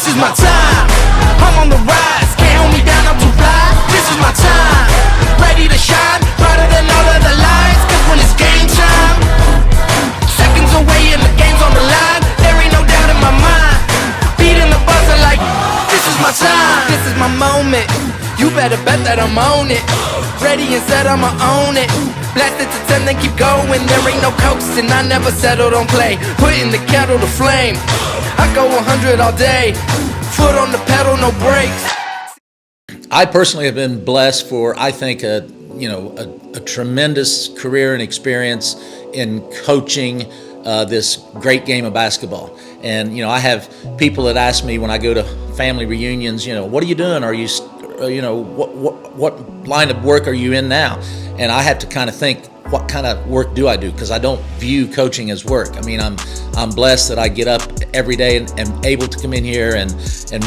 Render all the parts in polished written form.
This is my time. I'm on the rise. Can't hold me down, I'm too fly. This is my time. Ready to shine, brighter than all of the lights. Cause when it's game time, seconds away and the game's on the line. There ain't no doubt in my mind. Beating the buzzer like, this is my time. This is my moment. You better bet that I'm on it. Ready and set, I'ma own it. Blast it to 10, then keep going. There ain't no coasting, I never settle, don't play. Putting the kettle to flame. I go 100 all day. Foot on the pedal, no brakes. I personally have been blessed for, I think, a tremendous career and experience in coaching this great game of basketball. And I have people that ask me when I go to family reunions, what are you doing? Are you, what line of work are you in now? And I have to kind of think, what kind of work do I do? Because I don't view coaching as work. I mean, I'm blessed that I get up every day and am able to come in here and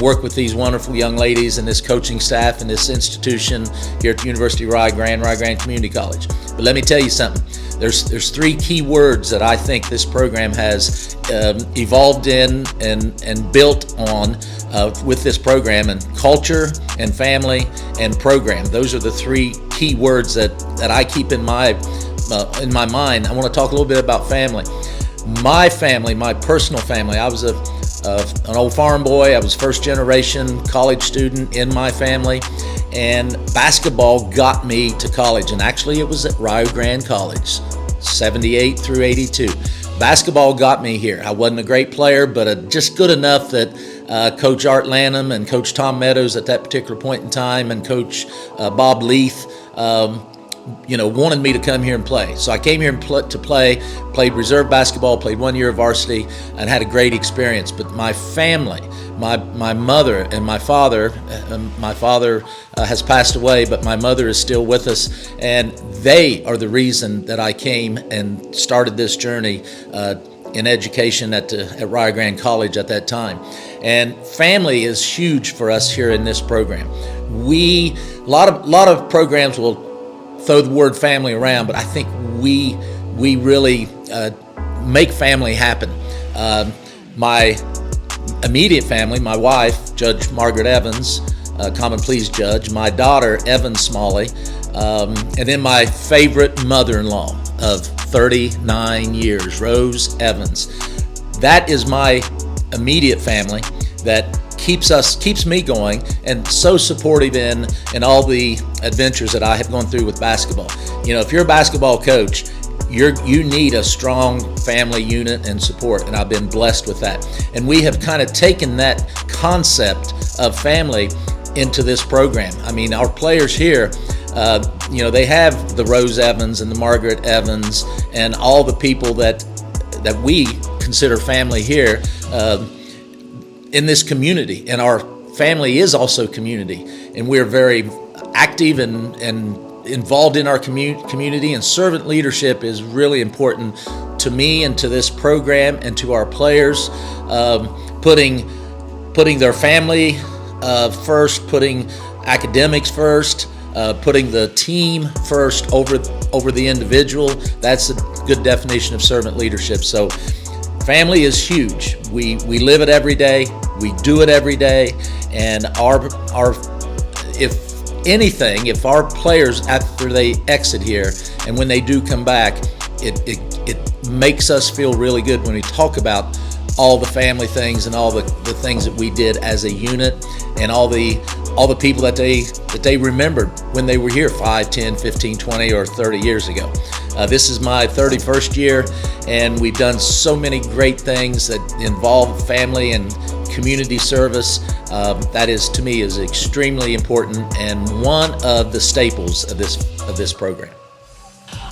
work with these wonderful young ladies and this coaching staff and this institution here at the University of Rio Grande Community College. But let me tell you something. There's three key words that I think this program has evolved in and built on with this program, and culture and family and program. Those are the three key words that I keep in my mind. I want to talk a little bit about family. My family, my personal family. I was an old farm boy. I was first generation college student in my family, and basketball got me to college. And actually, it was at Rio Grande College, 78 through 82. Basketball got me here. I wasn't a great player, but just good enough that Coach Art Lanham and Coach Tom Meadows at that particular point in time, and Coach Bob Leith, wanted me to come here and play. So I came here to play, played reserve basketball, played 1 year of varsity, and had a great experience. But my family, my mother and my father has passed away, but my mother is still with us, and they are the reason that I came and started this journey in education at Rio Grande College at that time. And family is huge for us here in this program. A lot of programs will throw the word family around, but I think we really make family happen. My immediate family, my wife, Judge Margaret Evans, Common Pleas Judge, my daughter, Evan Smalley, and then my favorite mother-in-law of 39 years, Rose Evans. That is my immediate family that keeps me going, and so supportive in all the adventures that I have gone through with basketball. If you're a basketball coach, you need a strong family unit and support, and I've been blessed with that. And we have kind of taken that concept of family into this program. I mean, our players here, they have the Rose Evans and the Margaret Evans and all the people that we consider family here in this community. And our family is also community, and we're very active and involved in our community, and servant leadership is really important to me and to this program and to our players, putting their family first, putting academics first, putting the team first over the individual. That's a good definition of servant leadership. So family is huge. We live it every day. We do it every day. And if our players, after they exit here and when they do come back, it makes us feel really good when we talk about all the family things and all the things that we did as a unit, and all the people that they remembered when they were here 5, 10, 15, 20, or 30 years ago. This is my 31st year, and we've done so many great things that involve family and community service. That is, to me, is extremely important and one of the staples of this program.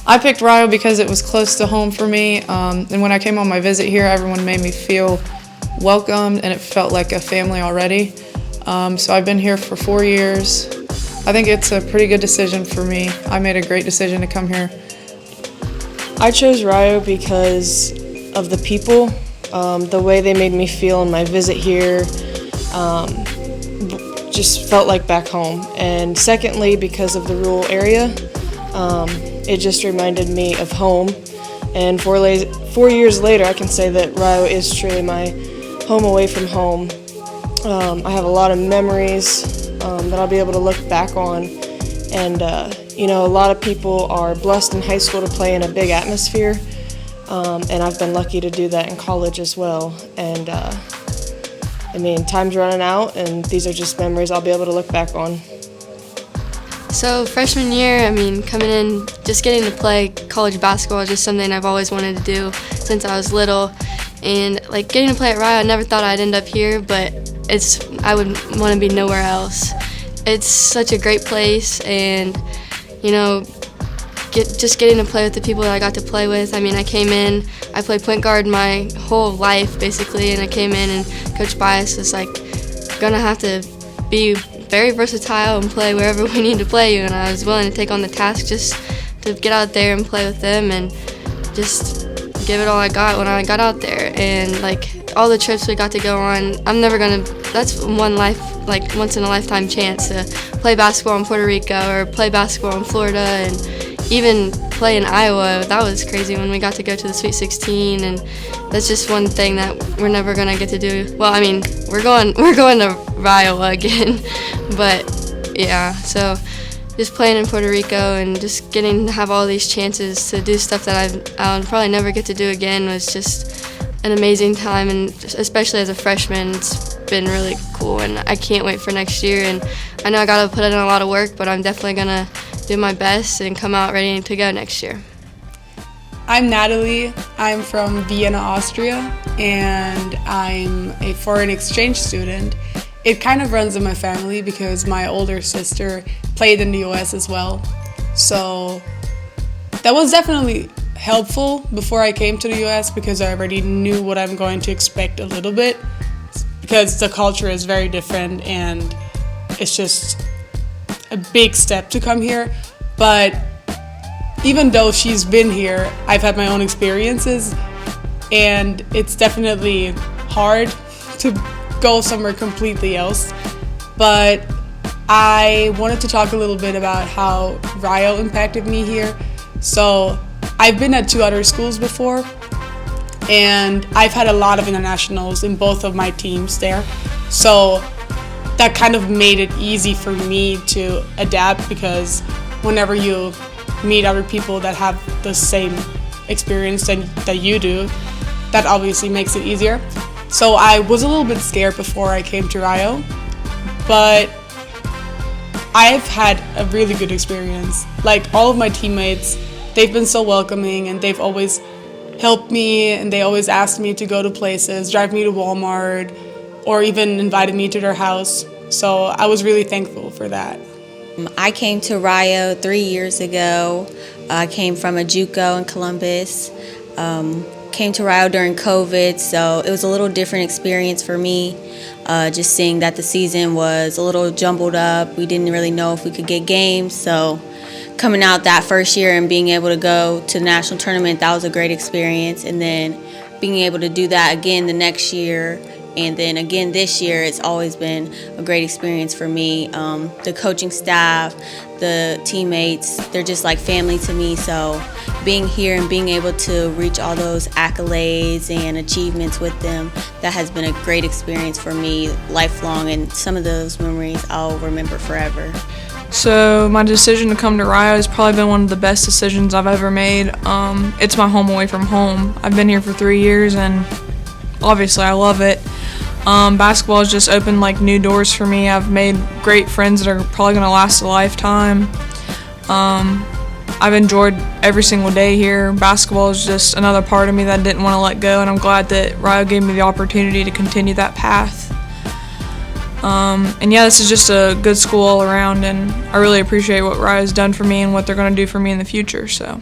I picked Rio because it was close to home for me, and when I came on my visit here, everyone made me feel welcomed, and it felt like a family already. So I've been here for 4 years. I think it's a pretty good decision for me. I made a great decision to come here. I chose Rio because of the people, the way they made me feel in my visit here. Just felt like back home. And secondly, because of the rural area. It just reminded me of home, and 4 years later I can say that Rio is truly my home away from home. I have a lot of memories that I'll be able to look back on. And, a lot of people are blessed in high school to play in a big atmosphere. And I've been lucky to do that in college as well. And, time's running out, and these are just memories I'll be able to look back on. So freshman year, coming in, just getting to play college basketball is just something I've always wanted to do since I was little. And getting to play at Rio, I never thought I'd end up here, but I would want to be nowhere else. It's such a great place, and just getting to play with the people that I got to play with. I came in, I played point guard my whole life basically, and I came in and Coach Bias was gonna have to be very versatile and play wherever we need to play you, and I was willing to take on the task just to get out there and play with them and just give it all I got when I got out there. And all the trips we got to go on, that's once in a lifetime chance to play basketball in Puerto Rico or play basketball in Florida and even play in Iowa. That was crazy when we got to go to the Sweet 16, and that's just one thing that we're never gonna get to do. Well, we're going to Iowa again, but yeah, so just playing in Puerto Rico and just getting to have all these chances to do stuff that I'll probably never get to do again was just an amazing time, and especially as a freshman, it's been really cool, and I can't wait for next year. And I know I gotta put in a lot of work, but I'm definitely gonna do my best and come out ready to go next year. I'm Natalie. I'm from Vienna, Austria, and I'm a foreign exchange student. It kind of runs in my family because my older sister played in the US as well. So that was definitely helpful before I came to the US because I already knew what I'm going to expect a little bit, because the culture is very different and it's just a big step to come here. But even though she's been here, I've had my own experiences, and it's definitely hard to go somewhere completely else. But I wanted to talk a little bit about how Rio impacted me here. So I've been at 2 other schools before, and I've had a lot of internationals in both of my teams there. So that kind of made it easy for me to adapt, because whenever you meet other people that have the same experience that you do, that obviously makes it easier. So I was a little bit scared before I came to Rio, but I've had a really good experience. All of my teammates, they've been so welcoming, and they've always helped me, and they always asked me to go to places, drive me to Walmart, or even invited me to their house. So I was really thankful for that. I came to Rio 3 years ago. I came from a JUCO in Columbus. Came to Rio during COVID, so it was a little different experience for me. Just seeing that the season was a little jumbled up. We didn't really know if we could get games, so coming out that first year and being able to go to the national tournament, that was a great experience. And then being able to do that again the next year, and then again this year, it's always been a great experience for me. The coaching staff, the teammates, they're just like family to me. So being here and being able to reach all those accolades and achievements with them, that has been a great experience for me, lifelong, and some of those memories I'll remember forever. So my decision to come to Rio has probably been one of the best decisions I've ever made. It's my home away from home. I've been here for 3 years, and obviously I love it. Basketball has just opened new doors for me. I've made great friends that are probably going to last a lifetime. I've enjoyed every single day here. Basketball is just another part of me that I didn't want to let go, and I'm glad that Rio gave me the opportunity to continue that path. And yeah, this is just a good school all around, and I really appreciate what Rio has done for me and what they're going to do for me in the future. So.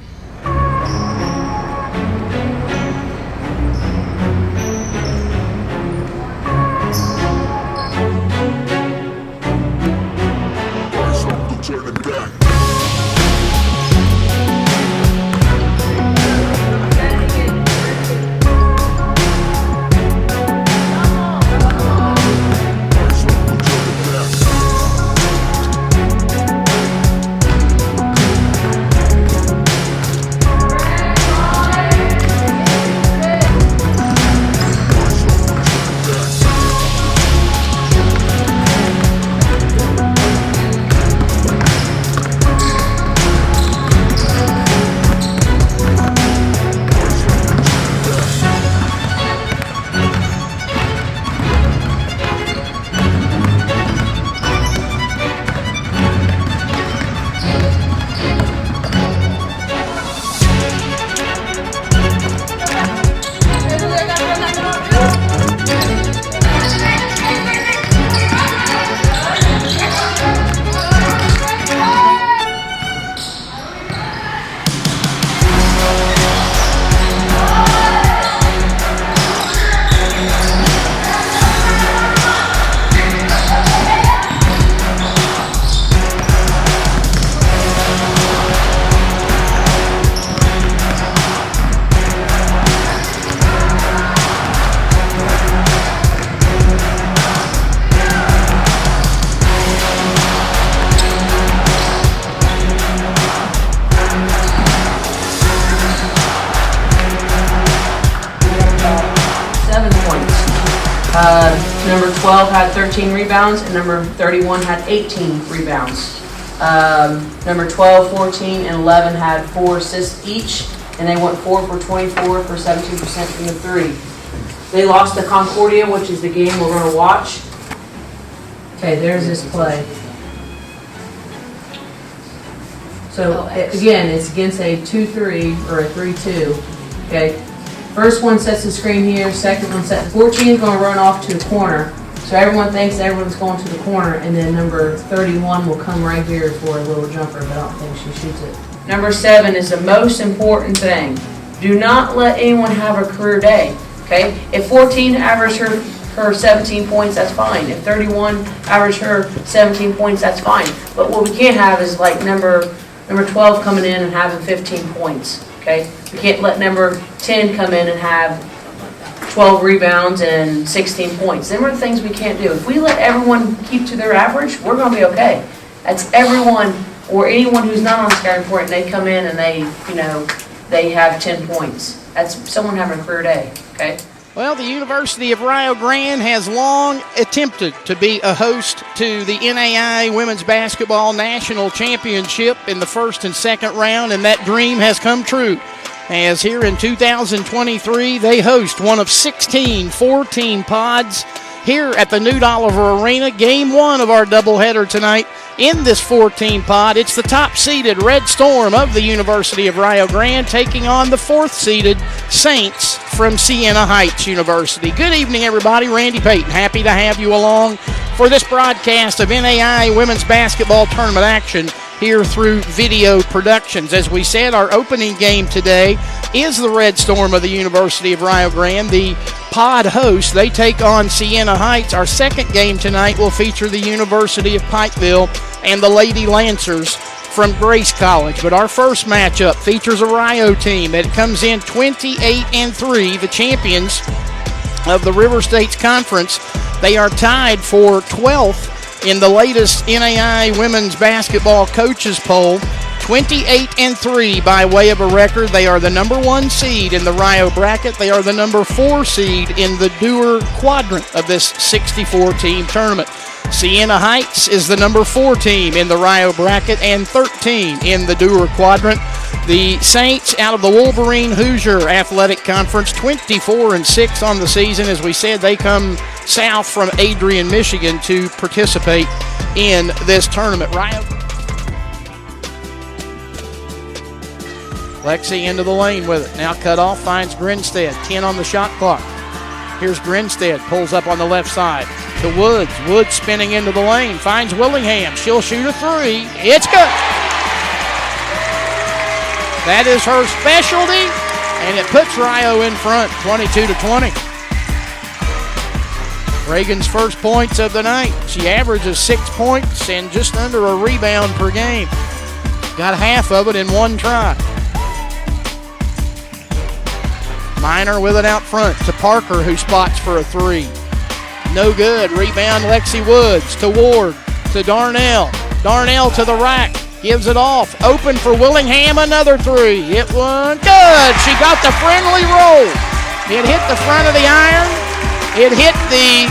Number 12 had 13 rebounds, and number 31 had 18 rebounds. Number 12, 14, and 11 had 4 assists each, and they went 4 for 24 for 17% from the 3. They lost to Concordia, which is the game we're going to watch. Okay, there's this play. So again, it's against a 2-3 or a 3-2. Okay, first one sets the screen here. Second one sets. 14 is going to run off to the corner. So everyone thinks everyone's going to the corner, and then number 31 will come right here for a little jumper, but I don't think she shoots it. Number 7 is the most important thing. Do not let anyone have a career day. Okay, if 14 averaged her 17 points, that's fine. If 31 averaged her 17 points, that's fine. But what we can't have is like number 12 coming in and having 15 points. Okay, we can't let number 10 come in and have 12 rebounds and 16 points. Them are the things we can't do. If we let everyone keep to their average, we're going to be okay. That's everyone or anyone who's not on the scouting report, and they come in and they have 10 points. That's someone having a career day. Okay. Well, the University of Rio Grande has long attempted to be a host to the NAIA Women's Basketball National Championship in the first and second round, and that dream has come true. As here in 2023, they host one of 16 14 pods here at the Newt Oliver Arena. Game 1 of our doubleheader tonight in this 14 pod. It's the top-seeded RedStorm of the University of Rio Grande taking on the 4th-seeded Saints from Siena Heights University. Good evening, everybody. Randy Payton, happy to have you along for this broadcast of NAIA Women's Basketball Tournament action here through Video Productions. As we said, our opening game today is the RedStorm of the University of Rio Grande, the pod host. They take on Siena Heights. Our second game tonight will feature the University of Pikeville and the Lady Lancers from Grace College. But our first matchup features a Rio team that comes in 28-3, the champions of the River States Conference. They are tied for 12th in the latest NAIA Women's Basketball Coaches Poll. 28-3 by way of a record. They are the number 1 seed in the Rio bracket. They are the number 4 seed in the Dewar quadrant of this 64-team tournament. Siena Heights is the number 4 team in the Rio bracket and 13 in the Dewar quadrant. The Saints out of the Wolverine Hoosier Athletic Conference, 24-6 on the season. As we said, they come south from Adrian, Michigan to participate in this tournament. Rio. Lexi into the lane with it. Now cut off, finds Grinstead. 10 on the shot clock. Here's Grinstead, pulls up on the left side to Woods. Woods spinning into the lane, finds Willingham. She'll shoot a 3. It's good. That is her specialty, and it puts Rio in front, 22-20. Reagan's first points of the night. She averages 6 points and just under a rebound per game. Got half of it in one try. Minor with it out front to Parker, who spots for a 3. No good. Rebound Lexi Woods to Ward to Darnell. Darnell to the rack. Gives it off. Open for Willingham. Another 3. It won. Good. She got the friendly roll. It hit the front of the iron. It hit the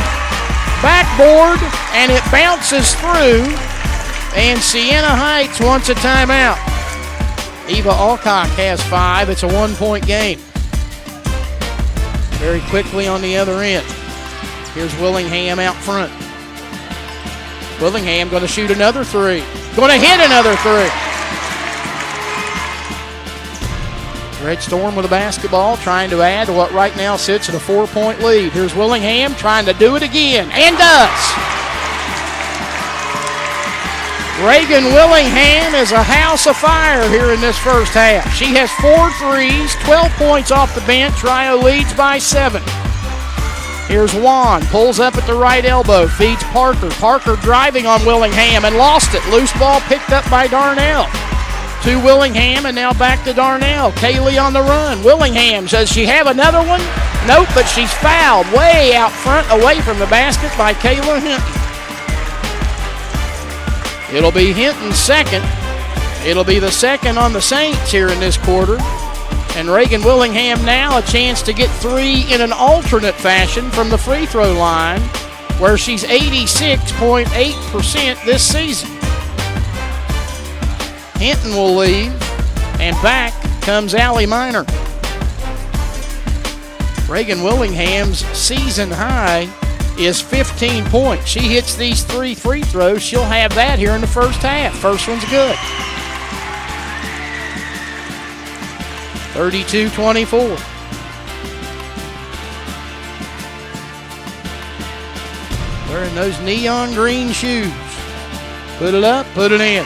backboard, and it bounces through. And Siena Heights wants a timeout. Eva Alcock has 5. It's a 1-point game. Very quickly on the other end. Here's Willingham out front. Willingham going to shoot another 3. Going to hit another 3. RedStorm with a basketball, trying to add to what right now sits at a 4-point lead. Here's Willingham trying to do it again, and does. Reagan Willingham is a house of fire here in this first half. She has 4 threes, 12 points off the bench. Rio leads by 7. Here's Juan, pulls up at the right elbow, feeds Parker. Parker driving on Willingham and lost it. Loose ball picked up by Darnell. To Willingham and now back to Darnell. Kaylee on the run. Willingham, does she have another one? Nope, but she's fouled way out front away from the basket by Kayla Hinton. It'll be Hinton's second. It'll be the second on the Saints here in this quarter. And Reagan Willingham now a chance to get 3 in an alternate fashion from the free throw line where she's 86.8% this season. Hinton will leave, and back comes Allie Miner. Reagan Willingham's season high is 15 points. She hits these 3 free throws. She'll have that here in the first half. First one's good. 32-24. Wearing those neon green shoes. Put it up, put it in.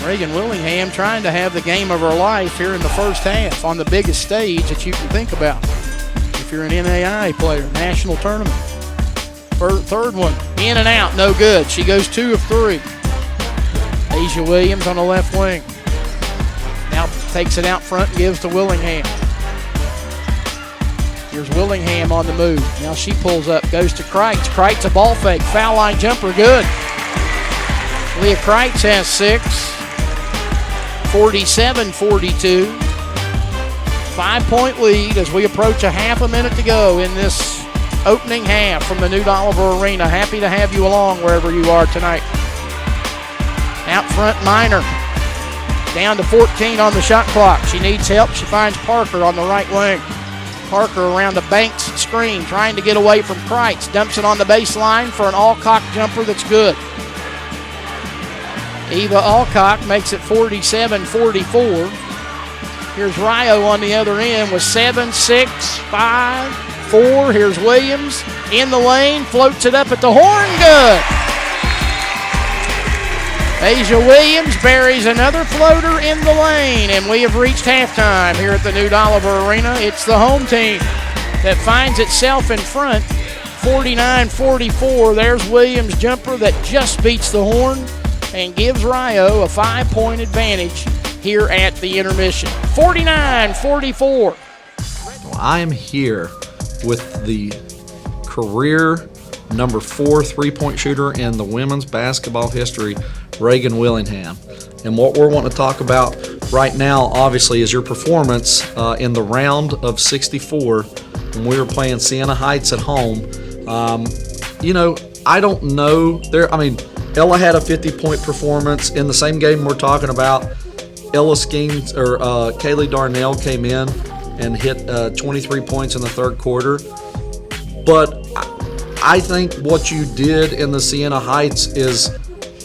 Reagan Willingham trying to have the game of her life here in the first half on the biggest stage that you can think about. If you're an NAIA player, national tournament. Third one, in and out, no good. She goes 2 of 3. Asia Williams on the left wing. Now takes it out front and gives to Willingham. Here's Willingham on the move. Now she pulls up, goes to Kreitz. Kreitz a ball fake, foul line jumper, good. Leah Kreitz has 6. 47-42. 5-point lead as we approach a half a minute to go in this opening half from the New Oliver Arena. Happy to have you along wherever you are tonight. Out front, Miner. Down to 14 on the shot clock. She needs help. She finds Parker on the right wing. Parker around the Banks screen, trying to get away from Kreitz. Dumps it on the baseline for an Alcock jumper that's good. Eva Alcock makes it 47-44. Here's Rio on the other end with 7, 6, 5, 4. Here's Williams in the lane, floats it up at the horn, good. Asia Williams buries another floater in the lane, and we have reached halftime here at the New Oliver Arena. It's the home team that finds itself in front, 49-44. There's Williams' jumper that just beats the horn and gives Rio a 5-point advantage here at the intermission. 49-44. Well, I am here with the career number 4 3-point shooter in the women's basketball history, Reagan Willingham. And what we're wanting to talk about right now, obviously, is your performance in the round of 64 when we were playing Siena Heights at home. I don't know. Ella had a 50-point performance in the same game we're talking about. Ella Skeens or Kaylee Darnell came in and hit 23 points in the third quarter. But I think what you did in the Siena Heights is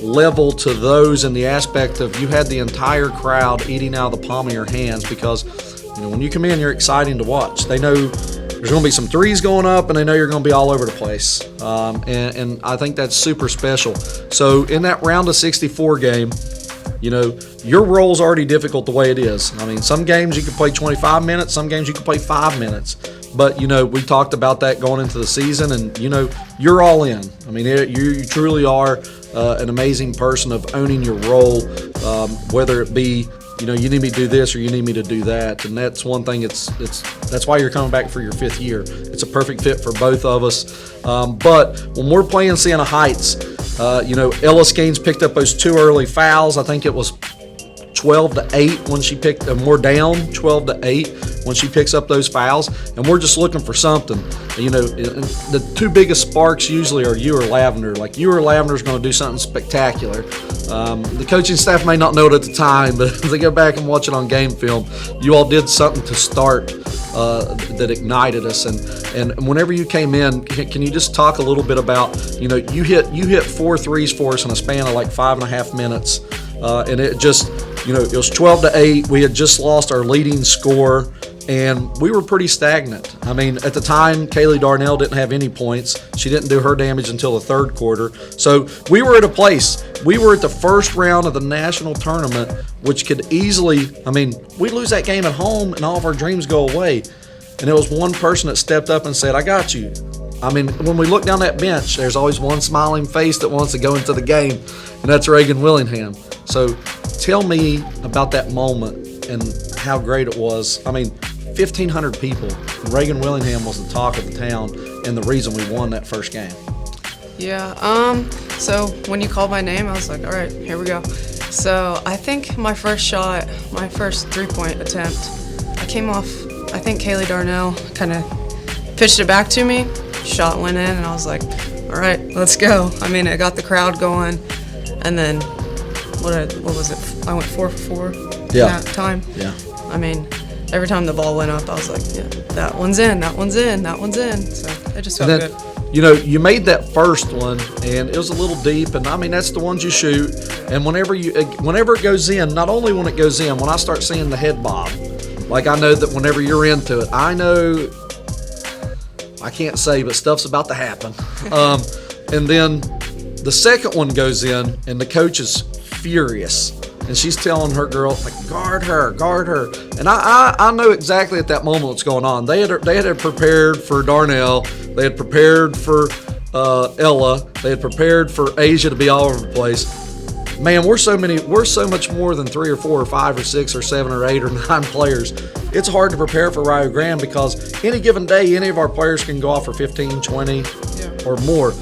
level to those in the aspect of you had the entire crowd eating out of the palm of your hands because when you come in, you're exciting to watch. They know there's going to be some threes going up, and they know you're going to be all over the place. And I think that's super special. So in that round of 64 game, your role's already difficult the way it is. Some games you can play 25 minutes, some games you can play 5 minutes. But, we talked about that going into the season, and, you're all in. You truly are an amazing person of owning your role, whether it be, you need me to do this or you need me to do that. And that's one thing, that's why you're coming back for your 5th year. It's a perfect fit for both of us. But when we're playing Siena Heights, Ella Skeens picked up those 2 early fouls. I think it was 12-8 when she picked them. We're down 12-8 when she picks up those fouls, and we're just looking for something. The 2 biggest sparks usually are you or Lavender. Like you or Lavender's going to do something spectacular. The coaching staff may not know it at the time, but if they go back and watch it on game film, you all did something to start that ignited us. And whenever you came in, can you just talk a little bit about, you hit 4 threes for us in a span of like 5.5 minutes, and it just, it was 12-8. We had just lost our leading scorer, and we were pretty stagnant. At the time, Kaylee Darnell didn't have any points. She didn't do her damage until the third quarter. So we were at a place. We were at the first round of the national tournament, which could easily, we lose that game at home and all of our dreams go away. And there was one person that stepped up and said, I got you. When we look down that bench, there's always one smiling face that wants to go into the game, and that's Reagan Willingham. So tell me about that moment and how great it was. 1,500 people. Reagan Willingham was the talk of the town and the reason we won that first game. Yeah, so when you called my name, I was like, all right, here we go. So I think my first shot, my first 3-point attempt, I came off, I think Kaylee Darnell kind of pitched it back to me, shot went in, and I was like, all right, let's go. I mean, it got the crowd going, and then what was it? I went 4 for 4 that time. Yeah. I mean, every time the ball went up, I was like, yeah, that one's in, that one's in, that one's in. So it just felt good. You know, you made that first one, and it was a little deep, and I mean, that's the ones you shoot. And whenever it goes in, not only when it goes in, when I start seeing the head bob, like I know that whenever you're into it, I know, I can't say, but stuff's about to happen. And then the second one goes in, and the coach is furious. And she's telling her girl, like, guard her. And I know exactly at that moment what's going on. They had prepared for Darnell. They had prepared for Ella. They had prepared for Asia to be all over the place. Man, we're so much more than 3 or 4 or 5 or 6 or 7 or 8 or 9 players. It's hard to prepare for Rio Grande because any given day, any of our players can go off for 15, 20 or more.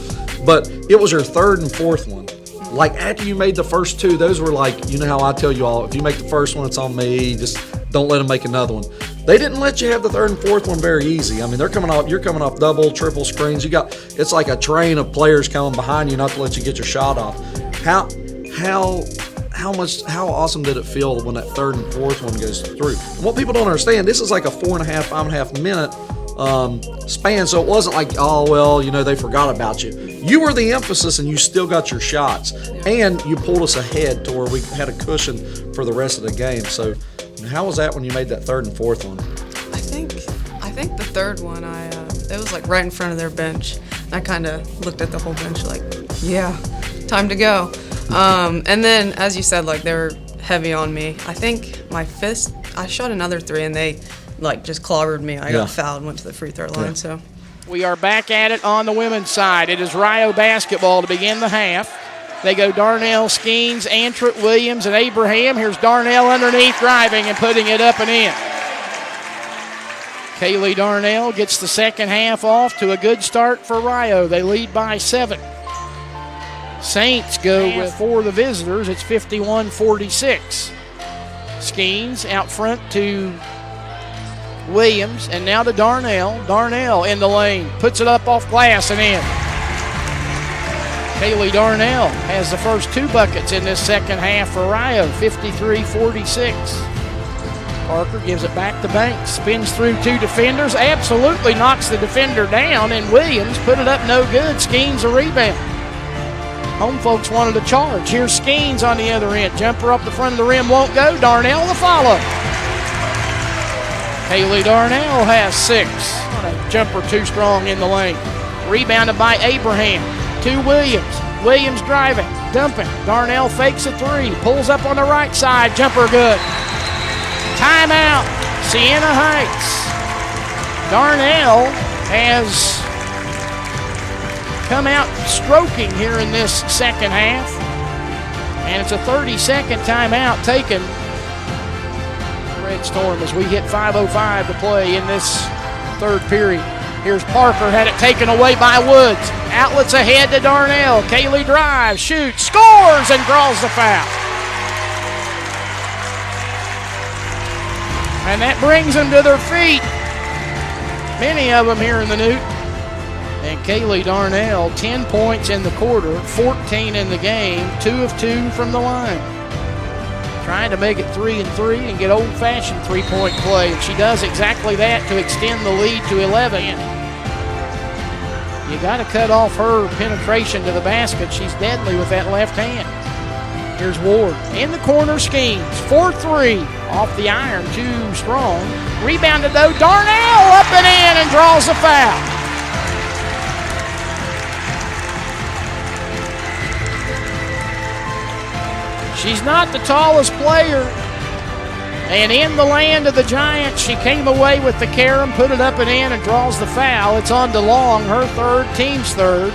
But it was your third and fourth one. Like, after you made the first 2, those were like, you know how I tell you all, if you make the first one, it's on me. Just don't let them make another one. They didn't let you have the third and fourth one very easy. I mean, you're coming off double, triple screens. It's like a train of players coming behind you not to let you get your shot off. How awesome did it feel when that third and fourth one goes through? And what people don't understand, this is like a 4.5, 5.5 minute span, so it wasn't like, oh, well, you know, they forgot about you. You were the emphasis, and you still got your shots, and you pulled us ahead to where we had a cushion for the rest of the game. So how was that when you made that third and fourth one? I think the third one, it was like right in front of their bench. I kind of looked at the whole bench like, yeah, time to go. And then, as you said, like, they were heavy on me. I think my fifth, I shot another 3, and they like just clobbered me. I got fouled and went to the free throw line. So we are back at it on the women's side. It is Rio basketball to begin the half. They go Darnell, Skeens, Antrit, Williams, and Abraham. Here's Darnell underneath, driving and putting it up and in. Kaylee Darnell gets the second half off to a good start for Rio. They lead by 7. Saints go with, for the visitors, it's 51-46. Skeens out front to Williams, and now to Darnell. Darnell in the lane, puts it up off glass and in. Kaylee Darnell has the first 2 buckets in this second half for Rio, 53-46. Parker gives it back to Banks, spins through 2 defenders, absolutely knocks the defender down, and Williams put it up no good. Skeens a rebound. Home folks wanted a charge. Here's Skeens on the other end. Jumper up the front of the rim, won't go. Darnell the follow. Kaylee Darnell has 6. A jumper too strong in the lane. Rebounded by Abraham. To Williams. Williams driving, dumping. Darnell fakes a 3. Pulls up on the right side. Jumper good. Timeout. Siena Heights. Darnell has come out stroking here in this second half. And it's a 30-second timeout taken. RedStorm as we hit 5:05 to play in this third period. Here's Parker, had it taken away by Woods. Outlets ahead to Darnell. Kaylee drives, shoots, scores, and draws the foul. And that brings them to their feet. Many of them here in the Newton. And Kaylee Darnell, 10 points in the quarter, 14 in the game, 2 of 2 from the line. Trying to make it 3 and 3 and get old-fashioned three-point play. And she does exactly that to extend the lead to 11. You got to cut off her penetration to the basket. She's deadly with that left hand. Here's Ward in the corner, Skeens. 4-3 off the iron, too strong. Rebounded though, Darnell up and in and draws the foul. She's not the tallest player, and in the land of the Giants, she came away with the carom, put it up and in, and draws the foul. It's on DeLong, her third, team's third.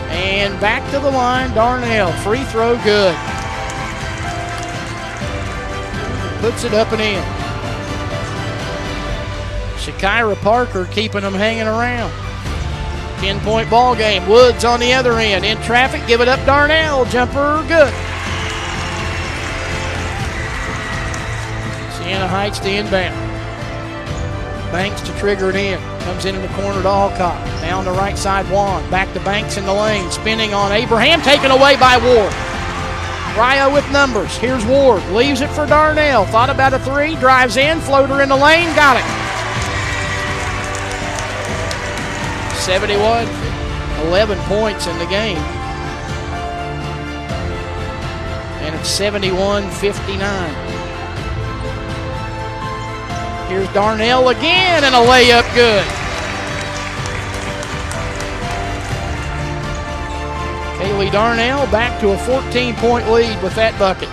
And back to the line, Darnell, free throw good. Puts it up and in. Shakira Parker keeping them hanging around. 10-point ball game. Woods on the other end. In traffic, give it up Darnell. Jumper good. Siena Heights to inbound. Banks to trigger it in. Comes into the corner to Alcott. Down the right side, Juan. Back to Banks in the lane. Spinning on Abraham. Taken away by Ward. Rio with numbers. Here's Ward. Leaves it for Darnell. Thought about a three. Drives in. Floater in the lane. Got it. 71. 11 points in the game. And it's 71-59. Here's Darnell again, and a layup good. Kaylee Darnell back to a 14-point lead with that bucket.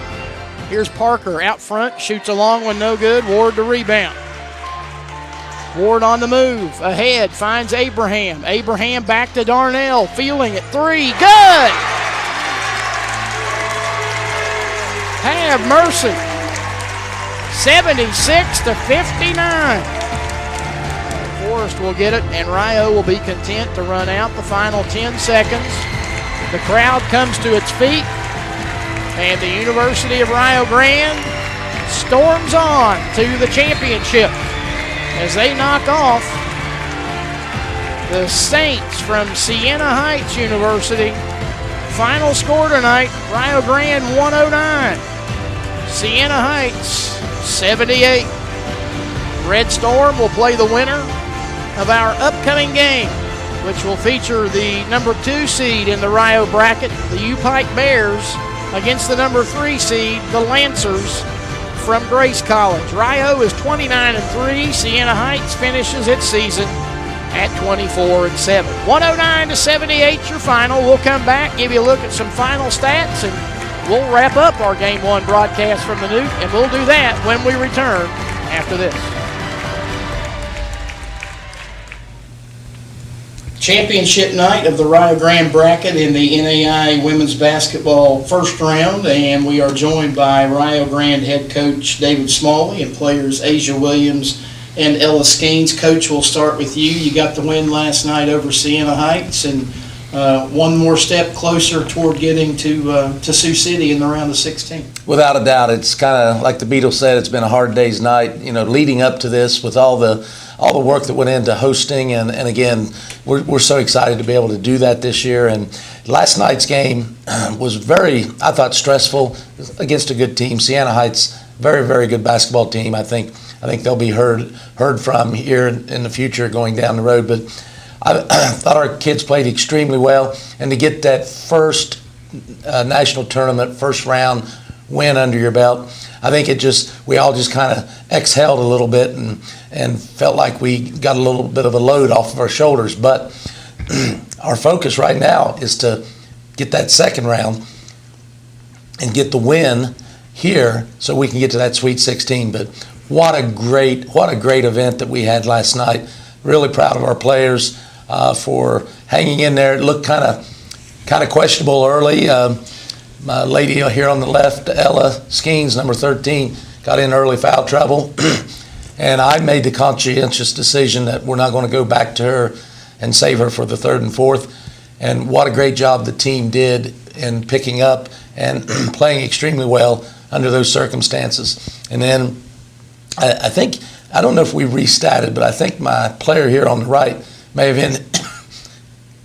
Here's Parker out front, shoots a long one, no good. Ward to rebound. Ward on the move, ahead, finds Abraham. Abraham back to Darnell, feeling it, three, good! Have mercy. 76-59. Forrest will get it, and Rio will be content to run out the final 10 seconds. The crowd comes to its feet, and the University of Rio Grande storms on to the championship as they knock off the Saints from Siena Heights University. Final score tonight, Rio Grande 109, Siena Heights 78. RedStorm will play the winner of our upcoming game, which will feature the number 2 seed in the Rio bracket, the U-Pike Bears, against the number 3 seed, the Lancers from Grace College. Rio is 29-3. Siena Heights finishes its season at 24-7. 109-78 your final. We'll come back, give you a look at some final stats, and we'll wrap up our Game 1 broadcast from the Newt, and we'll do that when we return after this. Championship night of the Rio Grande bracket in the NAI women's basketball first round, and we are joined by Rio Grande head coach David Smalley and players Asia Williams and Ella Skeens. Coach, we'll start with you. You got the win last night over Siena Heights, and one more step closer toward getting to Sioux City in the round of 16. Without a doubt, it's kind of like the Beatles said. It's been a hard day's night. You know, leading up to this with all the work that went into hosting, and again, we're so excited to be able to do that this year. And last night's game was very, I thought, stressful against a good team. Siena Heights, very, very good basketball team. I think they'll be heard from here in the future going down the road. But I thought our kids played extremely well, and to get that first national tournament, first round win under your belt, I think we all just kind of exhaled a little bit and felt like we got a little bit of a load off of our shoulders. But our focus right now is to get that second round and get the win here so we can get to that Sweet 16. But what a great event that we had last night. Really proud of our players for hanging in there. It looked kind of questionable early. My lady here on the left, Ella Skeens, number 13, got in early foul trouble. And I made the conscientious decision that we're not going to go back to her and save her for the third and fourth. And what a great job the team did in picking up and playing extremely well under those circumstances. And then I think, I don't know if we restatted, but I think my player here on the right may have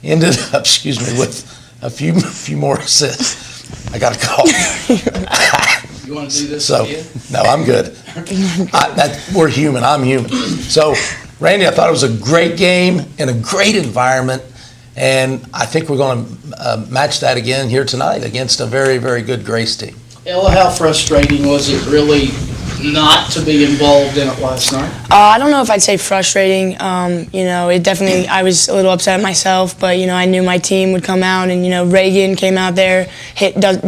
ended up, with a few more assists. I got a call. You want to do this again? No, I'm good. We're human. I'm human. So, Randy, I thought it was a great game in a great environment, and I think we're going to match that again here tonight against a very, very good Grace team. Ella, how frustrating was it really not to be involved in it last night? I don't know if I'd say frustrating. It definitely, I was a little upset myself, but, I knew my team would come out, and, Reagan came out there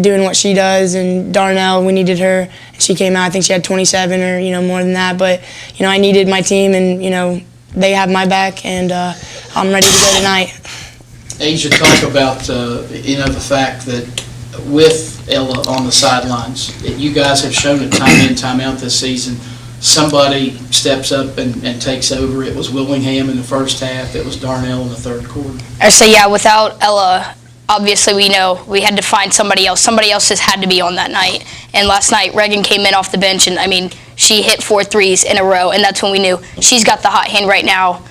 doing what she does, and Darnell, we needed her. She came out, I think she had 27 or, more than that, but, I needed my team, and, they have my back, and I'm ready to go tonight. Asia, talk about, the fact that with Ella on the sidelines, you guys have shown it time in, time out this season. Somebody steps up and takes over. It was Willingham in the first half. It was Darnell in the third quarter. I say, yeah, without Ella, obviously we know we had to find somebody else. Somebody else just had to be on that night. And last night, Reagan came in off the bench, and, she hit 4 threes in a row, and that's when we knew she's got the hot hand right now.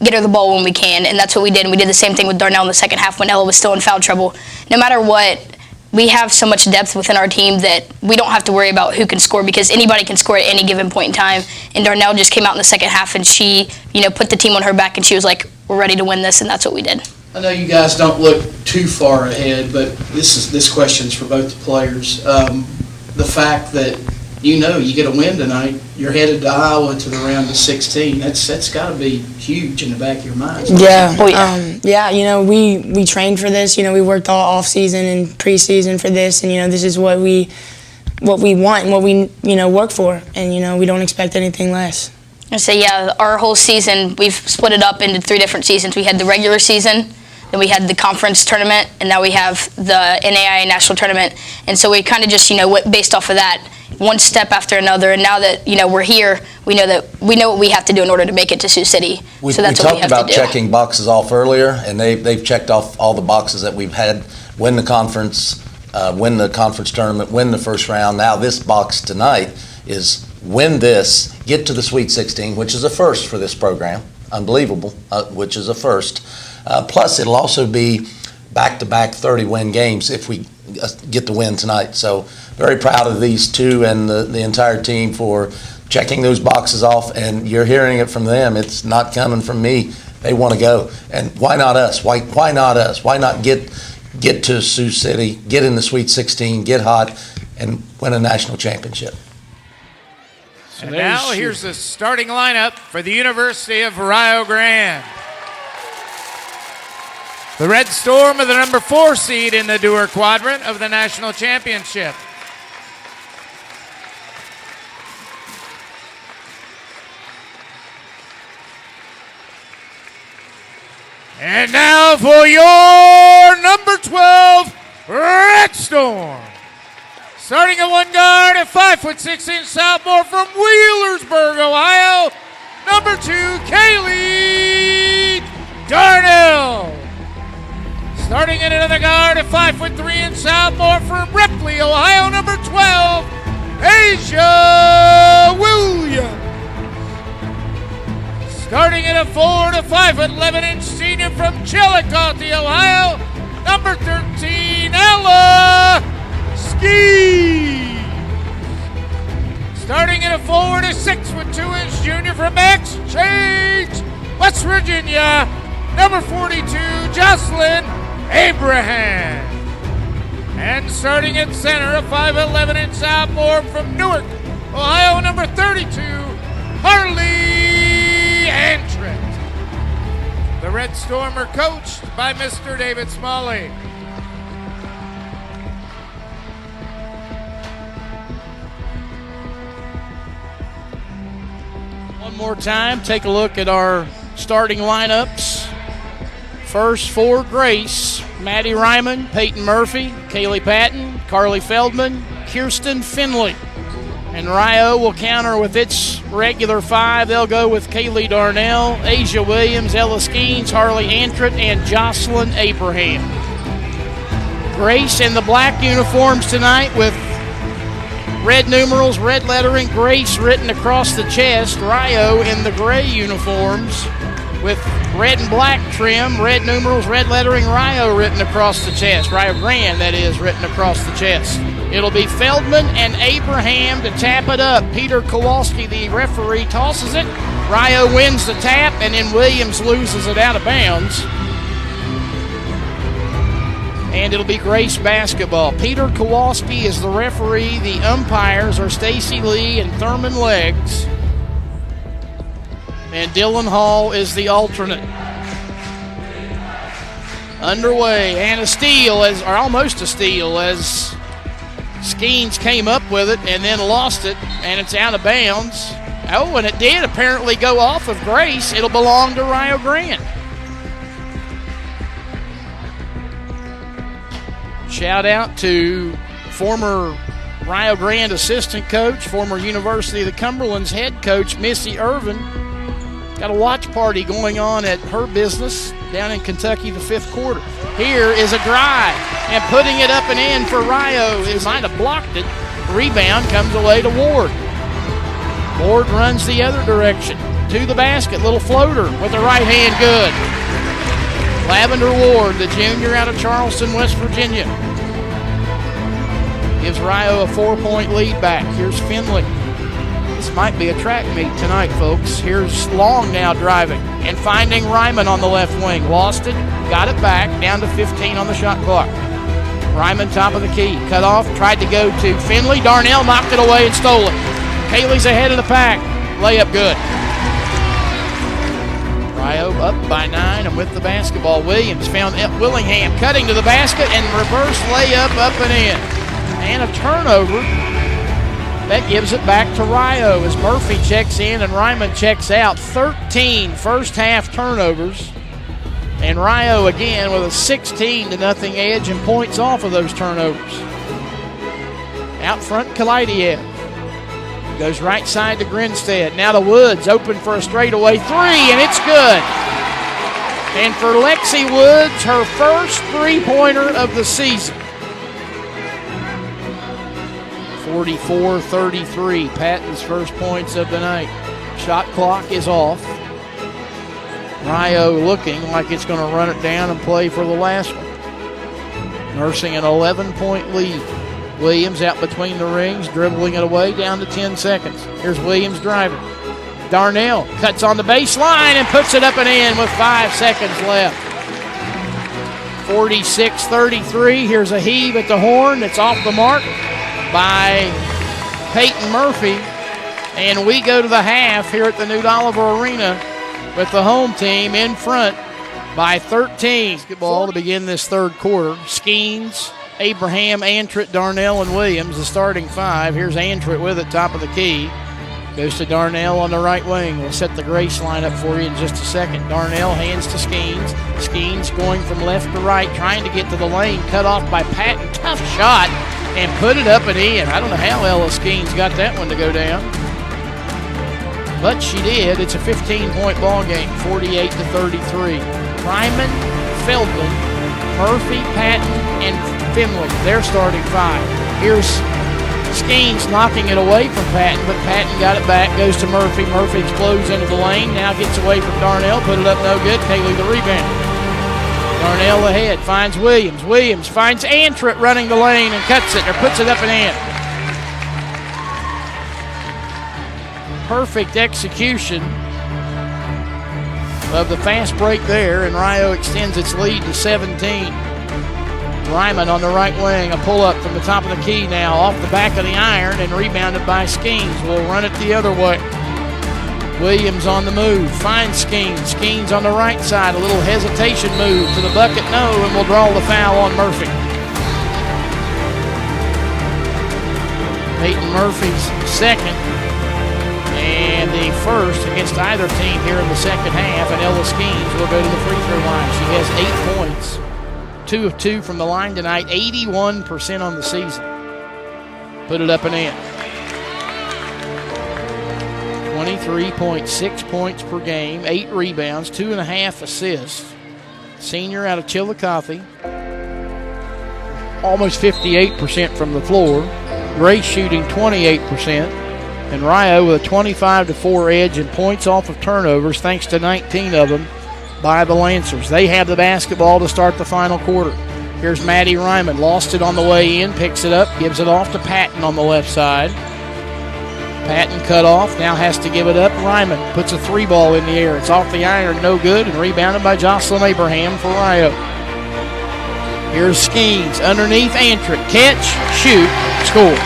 get her the ball when we can, and that's what we did. And we did the same thing with Darnell in the second half when Ella was still in foul trouble. No matter what, we have so much depth within our team that we don't have to worry about who can score, because anybody can score at any given point in time. And Darnell just came out in the second half, and she, put the team on her back, and she was like, we're ready to win this, and that's what we did. I know you guys don't look too far ahead, but this question's for both the players. The fact that you get a win tonight, you're headed to Iowa to the round of 16. That's got to be huge in the back of your mind. Yeah. Oh, yeah. We trained for this. We worked all off season and preseason for this, and this is what we want and what we work for, and we don't expect anything less. I say, yeah, our whole season, we've split it up into 3 different seasons. We had the regular season, then we had the conference tournament, and now we have the NAIA national tournament. And so we kind of just, went based off of that, one step after another. And now that, we're here, we know what we have to do in order to make it to Sioux City. So that's what we have to do. We talked about checking boxes off earlier, and they've checked off all the boxes that we've had: win the conference tournament, win the first round. Now this box tonight is win this, get to the Sweet 16, which is a first for this program. Unbelievable, which is a first. Plus, it'll also be back-to-back 30-win games if we get the win tonight. So very proud of these two and the entire team for checking those boxes off. And you're hearing it from them. It's not coming from me. They want to go. And why not us? Why not us? Why not get to Sioux City, get in the Sweet 16, get hot, and win a national championship? And now here's the starting lineup for the University of Rio Grande. The RedStorm are the number 4 seed in the Dewar Quadrant of the national championship. And now for your number 12, RedStorm. Starting at one guard at 5'6" sophomore from Wheelersburg, Ohio, number 2, Kaylee Darnell. Starting at another guard at 5'3" sophomore from Ripley, Ohio, number 12, Asia Williams. Starting at a 4 to 5'11" senior from Chillicothe, Ohio, number 13, Ella Ski. Starting at a 4 to 6'2" junior from Exchange, West Virginia, number 42, Jocelyn Abraham. And starting at center, a 5'11" sophomore from Newark, Ohio, number 32, Harley Antrim. The RedStorm are coached by Mr. David Smalley. One more time, take a look at our starting lineups. First for Grace, Maddie Ryman, Peyton Murphy, Kaylee Patton, Carly Feldman, Kirsten Finley. And Rio will counter with its regular 5. They'll go with Kaylee Darnell, Asia Williams, Ella Skeens, Harley Antrim, and Jocelyn Abraham. Grace in the black uniforms tonight with red numerals, red lettering, Grace written across the chest. Rio in the gray uniforms with red and black trim, red numerals, red lettering, Rio written across the chest. Rio Grande, that is, written across the chest. It'll be Feldman and Abraham to tap it up. Peter Kowalski, the referee, tosses it. Rio wins the tap, and then Williams loses it out of bounds. And it'll be Grace basketball. Peter Kowalski is the referee. The umpires are Stacy Lee and Thurman Leggs. And Dylan Hall is the alternate. Underway, and a steal, or almost a steal, as Skeens came up with it and then lost it, and it's out of bounds. Oh, and it did apparently go off of Grace. It'll belong to Rio Grande. Shout out to former Rio Grande assistant coach, former University of the Cumberland's head coach, Missy Irvin. Got a watch party going on at her business down in Kentucky, the 5th quarter. Here is a drive, and putting it up and in for Rio. It might have blocked it. Rebound comes away to Ward. Ward runs the other direction. to the basket. Little floater with the right hand, good. Lavender Ward, the junior out of Charleston, West Virginia, gives Rio a 4-point lead back. Here's Finley. This might be a track meet tonight, folks. Here's Long now driving and finding Ryman on the left wing. Lost it, got it back, down to 15 on the shot clock. Ryman top of the key, cut off, tried to go to Finley. Darnell knocked it away and stole it. Kaylee's ahead of the pack. Layup good. Rio up by 9 and with the basketball. Williams found Willingham cutting to the basket and reverse layup up and in. And a turnover. That gives it back to Rio as Murphy checks in and Ryman checks out. 13 first half turnovers. And Rio again with a 16-0 edge and points off of those turnovers. Out front, Kalaidiev. Goes right side to Grinstead. Now to Woods, open for a straightaway 3, and it's good. And for Lexi Woods, her first three-pointer of the season. 44-33, Patton's first points of the night. Shot clock is off. Rio looking like it's going to run it down and play for the last one. Nursing an 11-point lead. Williams out between the rings, dribbling it away down to 10 seconds. Here's Williams driving. Darnell cuts on the baseline and puts it up and in with 5 seconds left. 46-33. Here's a heave at the horn. It's off the mark by Peyton Murphy. And we go to the half here at the New Oliver Arena with the home team in front by 13. Basketball to begin this third quarter. Skeens, Abraham, Antrit, Darnell, and Williams, the starting 5. Here's Antrit with it, top of the key. Goes to Darnell on the right wing. We'll set the Grace line up for you in just a second. Darnell hands to Skeens. Skeens going from left to right, trying to get to the lane. Cut off by Patton. Tough shot, and put it up and in. I don't know how Ella Skeens got that one to go down, but she did. It's a 15-point ball game, 48-33. Ryman, Feldman, Murphy, Patton, and Finley, their starting 5. Here's Skeens knocking it away from Patton, but Patton got it back, goes to Murphy. Murphy explodes into the lane, now gets away from Darnell, put it up no good. Kaylee the rebound. Darnell ahead, finds Williams. Williams finds Antrit running the lane and cuts it, or puts it up and in. Perfect execution of the fast break there, and Rio extends its lead to 17. Ryman on the right wing, a pull-up from the top of the key now, off the back of the iron and rebounded by Skeens. We'll run it the other way. Williams on the move, finds Skeens. Skeens on the right side, a little hesitation move to the bucket, no, and we'll draw the foul on Murphy. Peyton Murphy's second, and the first against either team here in the second half, and Ella Skeens will go to the free throw line. She has 8 points, 2 of 2 from the line tonight, 81% on the season. Put it up and in. 23.6 points per game, 8 rebounds, 2.5 assists. Senior out of Chillicothe, almost 58% from the floor. Grace shooting 28%. And Rio with a 25-4 edge and points off of turnovers, thanks to 19 of them by the Lancers. They have the basketball to start the final quarter. Here's Maddie Ryman, lost it on the way in, picks it up, gives it off to Patton on the left side. Patton cut off, now has to give it up. Ryman puts a 3-ball in the air. It's off the iron, no good, and rebounded by Jocelyn Abraham for Rio. Here's Skeens underneath Antrit. Catch, shoot, score.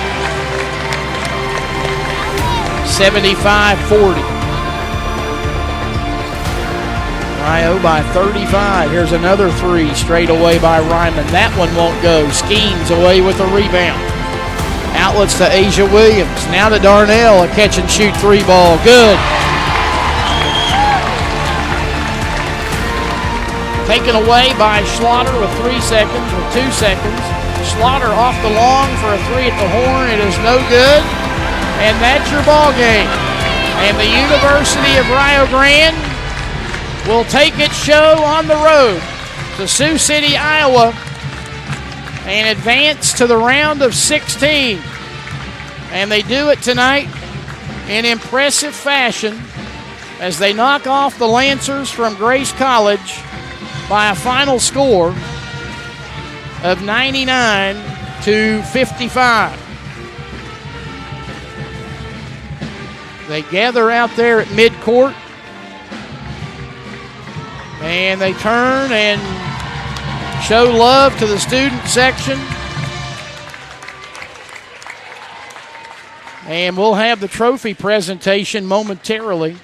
75-40. Rio by 35. Here's another 3 straight away by Ryman. That one won't go. Skeens away with a rebound. Outlets to Asia Williams. Now to Darnell. A catch and shoot 3-ball. Good. Taken away by Schlatter with 3 seconds, with 2 seconds. Schlatter off the long for a 3 at the horn. It is no good. And that's your ball game. And the University of Rio Grande will take its show on the road to Sioux City, Iowa, and advance to the round of 16. And they do it tonight in impressive fashion as they knock off the Lancers from Grace College by a final score of 99-55. They gather out there at midcourt, and they turn and show love to the student section. And we'll have the trophy presentation momentarily.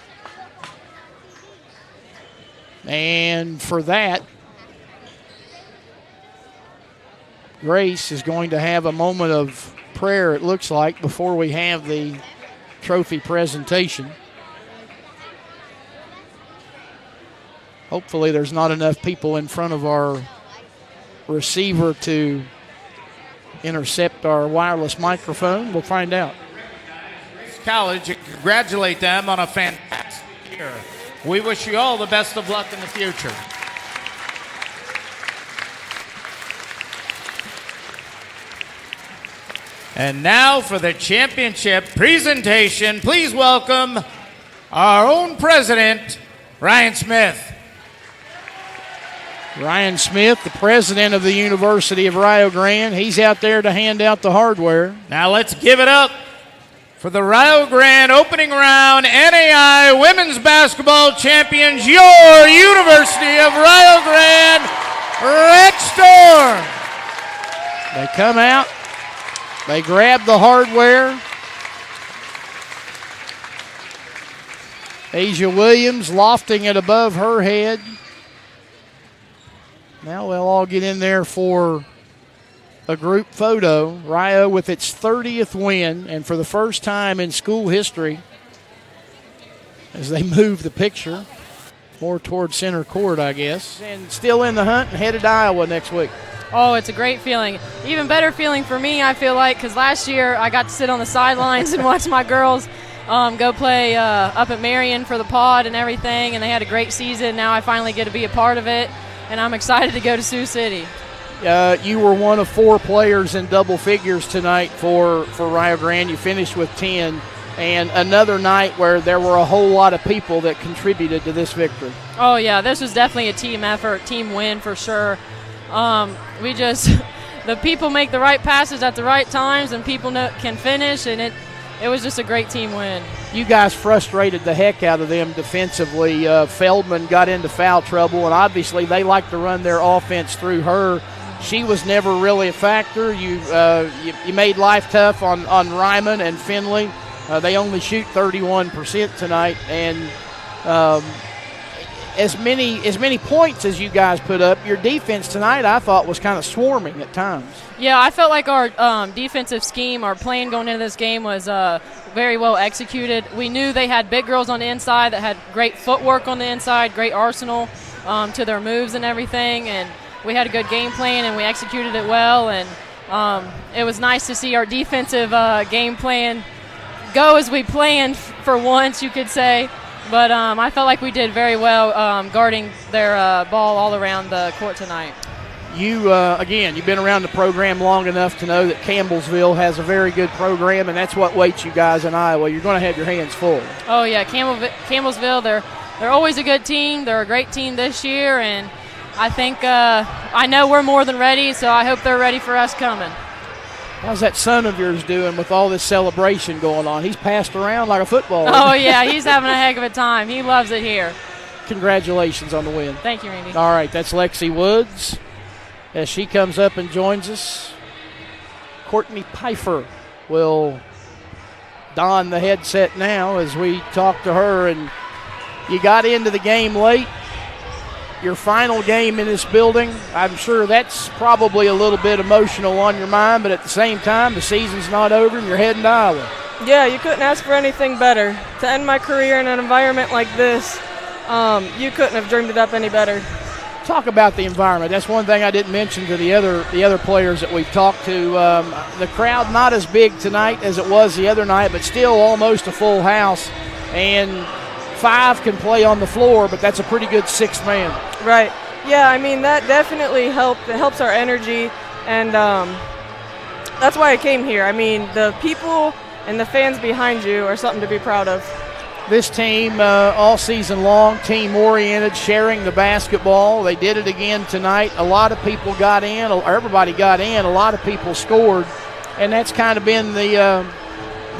And for that, Grace is going to have a moment of prayer, it looks like, before we have the trophy presentation. Hopefully there's not enough people in front of our receiver to intercept our wireless microphone. We'll find out. College and congratulate them on a fantastic year. We wish you all the best of luck in the future. And now for the championship presentation, please welcome our own president, Ryan Smith. Ryan Smith, the president of the University of Rio Grande, he's out there to hand out the hardware. Now let's give it up for the Rio Grande opening round NAI women's basketball champions, your University of Rio Grande RedStorm. They come out, they grab the hardware. Asia Williams lofting it above her head. Now they'll all get in there for a group photo. Rio with its 30th win, and for the first time in school history, as they move the picture more toward center court, I guess. And still in the hunt and headed to Iowa next week. Oh, it's a great feeling. Even better feeling for me, I feel like, because last year I got to sit on the sidelines and watch my girls go play up at Marion for the pod and everything, and they had a great season. Now I finally get to be a part of it, and I'm excited to go to Sioux City. You were one of 4 players in double figures tonight for Rio Grande. You finished with 10, and another night where there were a whole lot of people that contributed to this victory. Oh, yeah, this was definitely a team effort, team win for sure. The people make the right passes at the right times, and people can finish, and it was just a great team win. You guys frustrated the heck out of them defensively. Feldman got into foul trouble, and obviously they like to run their offense through her. She was never really a factor. You made life tough on Ryman and Finley. They only shoot 31% tonight, and as many points as you guys put up, your defense tonight I thought was kind of swarming at times. Yeah, I felt like our defensive scheme, our plan going into this game was very well executed. We knew they had big girls on the inside that had great footwork on the inside, great arsenal to their moves and everything, and we had a good game plan and we executed it well, and it was nice to see our defensive game plan go as we planned for once, you could say. But I felt like we did very well guarding their ball all around the court tonight. You've been around the program long enough to know that Campbellsville has a very good program, and that's what waits you guys in Iowa. You're going to have your hands full. Oh, yeah, Campbellsville, they're always a good team. They're a great team this year, and I think I know we're more than ready, so I hope they're ready for us coming. How's that son of yours doing with all this celebration going on? He's passed around like a football. Oh, yeah, he's having a heck of a time. He loves it here. Congratulations on the win. Thank you, Randy. All right, that's Lexi Woods as she comes up and joins us. Courtney Pfeiffer will don the headset now as we talk to her. And you got into the game late. Your final game in this building, I'm sure that's probably a little bit emotional on your mind, but at the same time, the season's not over and you're heading to Iowa. Yeah, you couldn't ask for anything better. To end my career in an environment like this, you couldn't have dreamed it up any better. Talk about the environment. That's one thing I didn't mention to the other players that we've talked to. The crowd not as big tonight as it was the other night, but still almost a full house. And 5 can play on the floor, but that's a pretty good 6th man. Right. Yeah, I mean, that definitely helped. It helps our energy, and that's why I came here. I mean, the people and the fans behind you are something to be proud of. This team all season long, team-oriented, sharing the basketball. They did it again tonight. A lot of people got in, or everybody got in. A lot of people scored, and that's kind of been the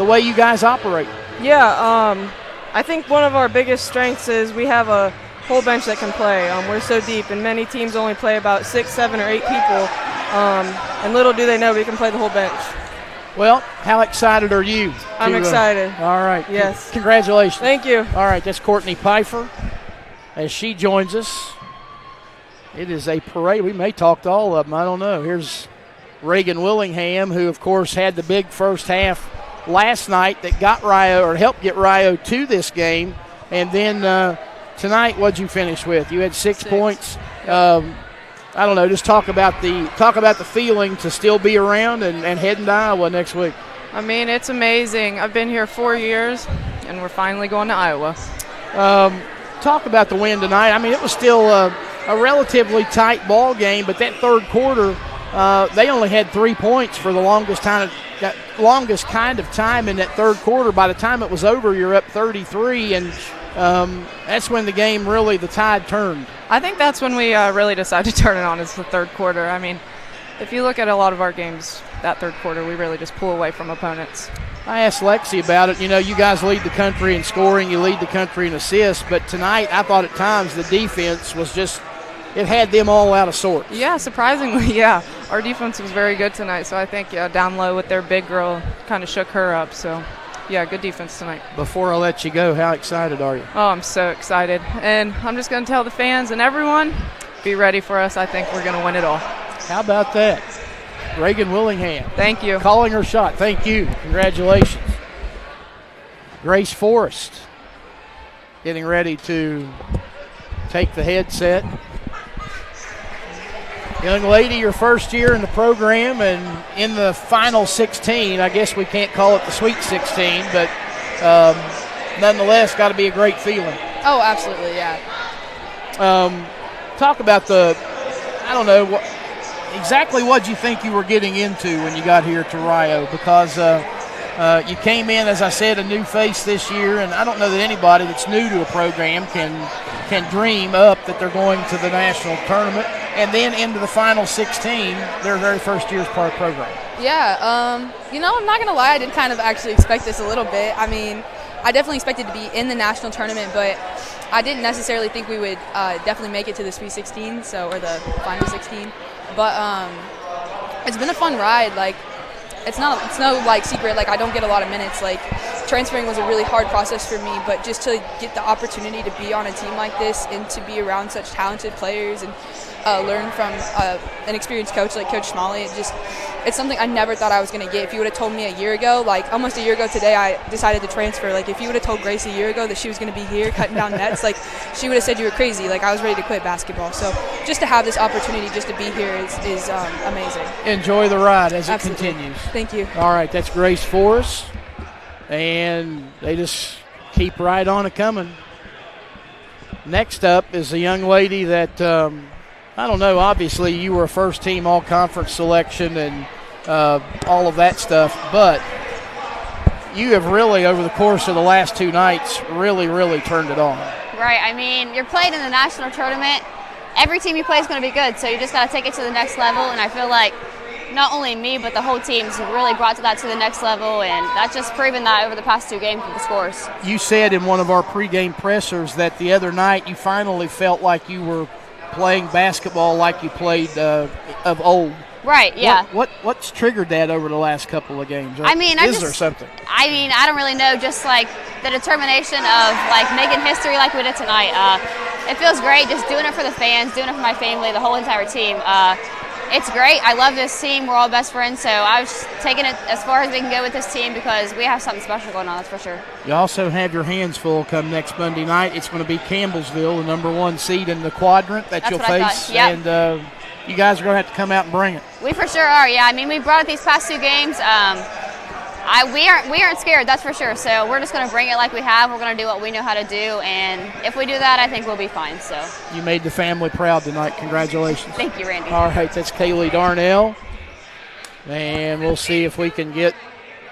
way you guys operate. Yeah, I think one of our biggest strengths is we have a whole bench that can play. We're so deep, and many teams only play about 6, 7, or 8 people, and little do they know we can play the whole bench. Well, how excited are you? I'm excited. All right. Yes. Congratulations. Thank you. All right, that's Courtney Pfeiffer as she joins us. It is a parade. We may talk to all of them. I don't know. Here's Reagan Willingham, who, of course, had the big first half last night that got Rio, or helped get Rio to this game. And then tonight, what'd you finish with? You had 6 points. I don't know, just talk about the feeling to still be around and heading to Iowa next week. I mean, it's amazing. I've been here 4 years, and we're finally going to Iowa. Talk about the win tonight. I mean, it was still a relatively tight ball game, but that third quarter, they only had 3 points for the longest kind of time in that third quarter. By the time it was over, you're up 33, and that's when the game really, the tide turned. I think that's when we really decided to turn it on, is the third quarter. I mean, if you look at a lot of our games, that third quarter, we really just pull away from opponents. I asked Lexi about it. You know, you guys lead the country in scoring, you lead the country in assists, but tonight I thought at times the defense was just, it had them all out of sorts. Yeah, surprisingly, yeah. Our defense was very good tonight, so I think down low with their big girl kind of shook her up, so yeah, good defense tonight. Before I let you go, how excited are you? Oh, I'm so excited. And I'm just going to tell the fans and everyone, be ready for us. I think we're going to win it all. How about that? Reagan Willingham. Thank you. Calling her shot. Thank you. Congratulations. Grace Forrest getting ready to take the headset. Young lady, your first year in the program and in the final 16. I guess we can't call it the Sweet 16, but nonetheless, got to be a great feeling. Oh, absolutely, yeah. Talk about I don't know, exactly what you think you were getting into when you got here to Rio, because you came in, as I said, a new face this year, and I don't know that anybody that's new to a program can dream up that they're going to the national tournament and then into the final 16, their very first year's part of the program. Yeah, I'm not going to lie, I did kind of actually expect this a little bit. I mean, I definitely expected to be in the national tournament, but I didn't necessarily think we would definitely make it to the Sweet 16, or the final 16. But it's been a fun ride. Like, it's no secret. Like, I don't get a lot of minutes. Like, transferring was a really hard process for me, but just to get the opportunity to be on a team like this and to be around such talented players and learn from an experienced coach like Coach Smalley, it's something I never thought I was going to get. If you would have told me a year ago, like almost a year ago today, I decided to transfer. Like, if you would have told Grace a year ago that she was going to be here cutting down nets, like, she would have said you were crazy. Like, I was ready to quit basketball. So just to have this opportunity just to be here is amazing. Enjoy the ride as Absolutely. It continues. Thank you. All right, that's Grace Forrest, and they just keep right on it coming. Next up is a young lady that I don't know, obviously you were a first-team all-conference selection and all of that stuff, but you have really, over the course of the last 2 nights, really turned it on. Right. I mean, you're playing in the national tournament. Every team you play is going to be good, so you just got to take it to the next level, and I feel like not only me, but the whole team's really brought that to the next level, and that's just proven that over the past 2 games with the scores. You said in one of our pregame pressers that the other night you finally felt like you were playing basketball like you played of old. Right, yeah. What's triggered that over the last couple of games? I mean, is there something? I mean, I don't really know, just like the determination of like making history like we did tonight. It feels great just doing it for the fans, doing it for my family, the whole entire team. It's great. I love this team. We're all best friends, so I was taking it as far as we can go with this team because we have something special going on, that's for sure. You also have your hands full come next Monday night. It's going to be Campbellsville, the number 1 seed in the quadrant that you'll face. Yep. And you guys are going to have to come out and bring it. We for sure are, yeah. I mean, we brought it these past 2 games. We aren't scared, that's for sure. So we're just going to bring it like we have. We're going to do what we know how to do, and if we do that, I think we'll be fine. So you made the family proud tonight. Congratulations. Thank you, Randy. All right, that's Kaylee Darnell, and we'll see if we can get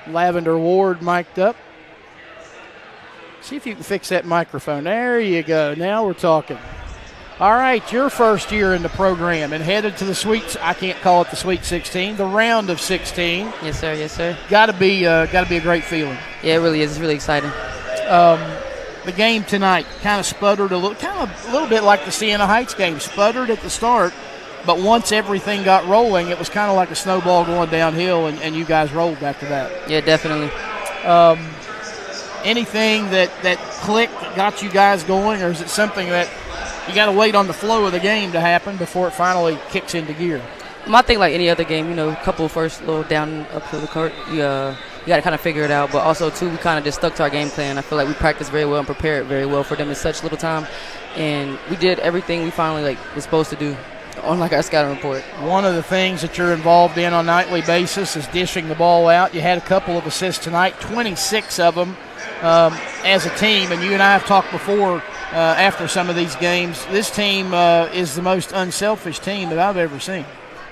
Lavender Ward mic'd up. See if you can fix that microphone. There you go. Now we're talking. All right, your first year in the program and headed to the I can't call it the Sweet 16, the round of 16. Yes, sir. Yes, sir. Got to be a great feeling. Yeah, it really is. It's really exciting. The game tonight kind of sputtered a little bit like the Siena Heights game. Sputtered at the start, but once everything got rolling, it was kind of like a snowball going downhill, and you guys rolled after that. Yeah, definitely. Anything that clicked that got you guys going, or is it something that you got to wait on the flow of the game to happen before it finally kicks into gear? I think like any other game, a couple first little down up to the court, you got to kind of figure it out. But also, too, we kind of just stuck to our game plan. I feel like we practiced very well and prepared very well for them in such little time. And we did everything we finally was supposed to do on our scouting report. One of the things that you're involved in on a nightly basis is dishing the ball out. You had a couple of assists tonight, 26 of them as a team. And you and I have talked before after some of these games. This team is the most unselfish team that I've ever seen.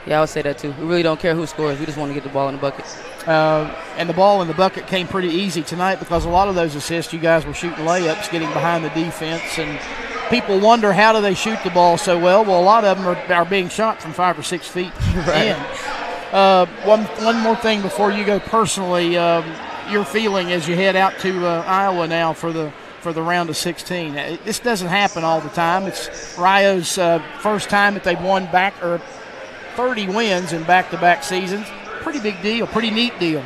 Yeah, I would say that too. We really don't care who scores. We just want to get the ball in the bucket. And the ball in the bucket came pretty easy tonight because a lot of those assists, you guys were shooting layups, getting behind the defense. And people wonder, how do they shoot the ball so well? Well, a lot of them are being shot from 5 or 6 feet in. One more thing before you go personally, your feeling as you head out to Iowa now for the round of 16. This doesn't happen all the time. It's Rio's first time that they've won 30 wins in back-to-back seasons. Pretty big deal, pretty neat deal.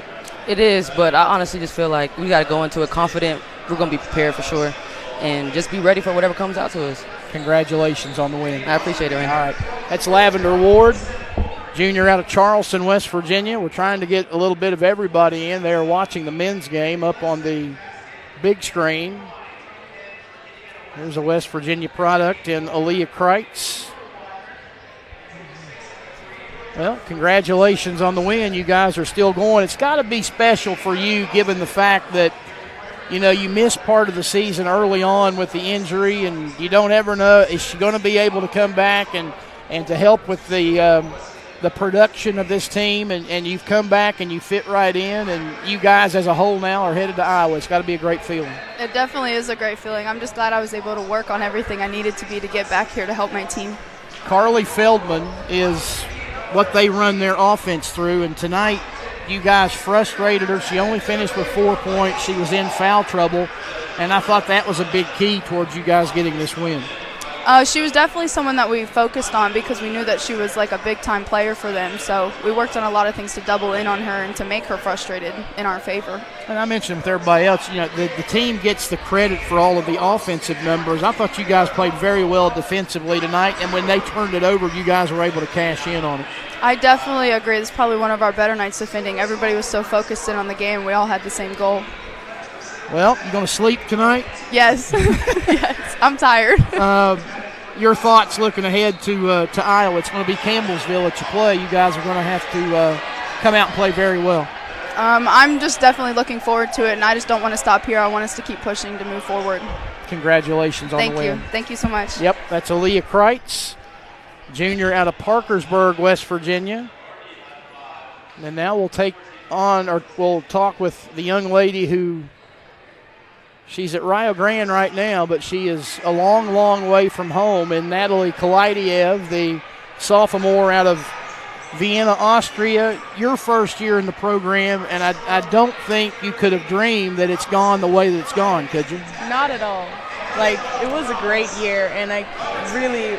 It is, but I honestly just feel like we got to go into it confident. We're going to be prepared for sure and just be ready for whatever comes out to us. Congratulations on the win. I appreciate it, Randy. All right. That's Lavender Ward, junior out of Charleston, West Virginia. We're trying to get a little bit of everybody in there watching the men's game up on the big screen. Here's a West Virginia product in Aaliyah Kreitz. Well, congratulations on the win. You guys are still going. It's got to be special for you given the fact that, you missed part of the season early on with the injury, and you don't ever know, is she going to be able to come back and to help with the production of this team, and you've come back and you fit right in, and you guys as a whole now are headed to Iowa. It's got to be a great feeling. It definitely is a great feeling. I'm just glad I was able to work on everything I needed to get back here to help my team. Carly Feldman is what they run their offense through, and tonight you guys frustrated her. She only finished with 4 points. She was in foul trouble, and I thought that was a big key towards you guys getting this win. She was definitely someone that we focused on because we knew that she was like a big-time player for them. So we worked on a lot of things to double in on her and to make her frustrated in our favor. And I mentioned with everybody else, the team gets the credit for all of the offensive numbers. I thought you guys played very well defensively tonight, and when they turned it over, you guys were able to cash in on it. I definitely agree. This is probably one of our better nights defending. Everybody was so focused in on the game. We all had the same goal. Well, you going to sleep tonight? Yes. Yes, I'm tired. Your thoughts looking ahead to Iowa? It's going to be Campbellsville that you play. You guys are going to have to come out and play very well. I'm just definitely looking forward to it, and I just don't want to stop here. I want us to keep pushing to move forward. Congratulations on the win. Thank you. Thank you so much. Yep, that's Aaliyah Kreitz, junior out of Parkersburg, West Virginia. And now we'll talk with the young lady who she's at Rio Grande right now, but she is a long, long way from home. And Natalie Kalaidiev, the sophomore out of Vienna, Austria, your first year in the program, and I don't think you could have dreamed that it's gone the way that it's gone, could you? Not at all. It was a great year, and I really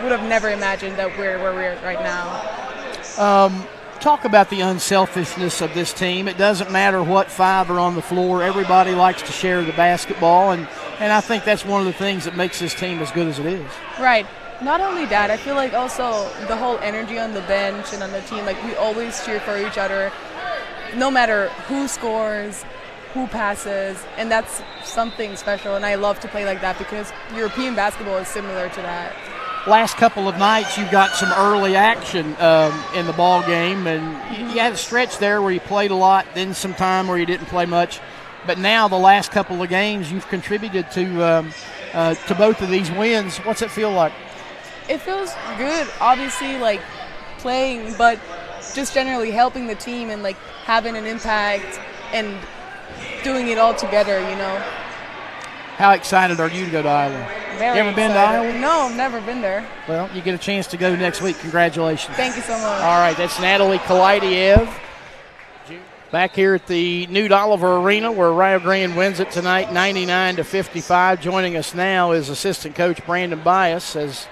would have never imagined that we're where we're right now. Talk about the unselfishness of this team. It doesn't matter what five are on the floor. Everybody likes to share the basketball, and I think that's one of the things that makes this team as good as it is. Right. Not only that, I feel like also the whole energy on the bench and on the team, we always cheer for each other, no matter who scores, who passes, and that's something special, and I love to play like that because European basketball is similar to that. Last couple of nights you got some early action in the ball game, and you had a stretch there where you played a lot, then some time where you didn't play much. But now the last couple of games you've contributed to both of these wins. What's it feel like? It feels good, obviously, playing, but just generally helping the team and having an impact and doing it all together, How excited are you to go to Iowa? Very You ever been to excited. Iowa? No, I've never been there. Well, you get a chance to go next week. Congratulations. Thank you so much. All right, that's Natalie Kalaidiev. Back here at the Newt Oliver Arena where Rio Grande wins it tonight, 99-55. Joining us now is assistant coach Brandon Bias as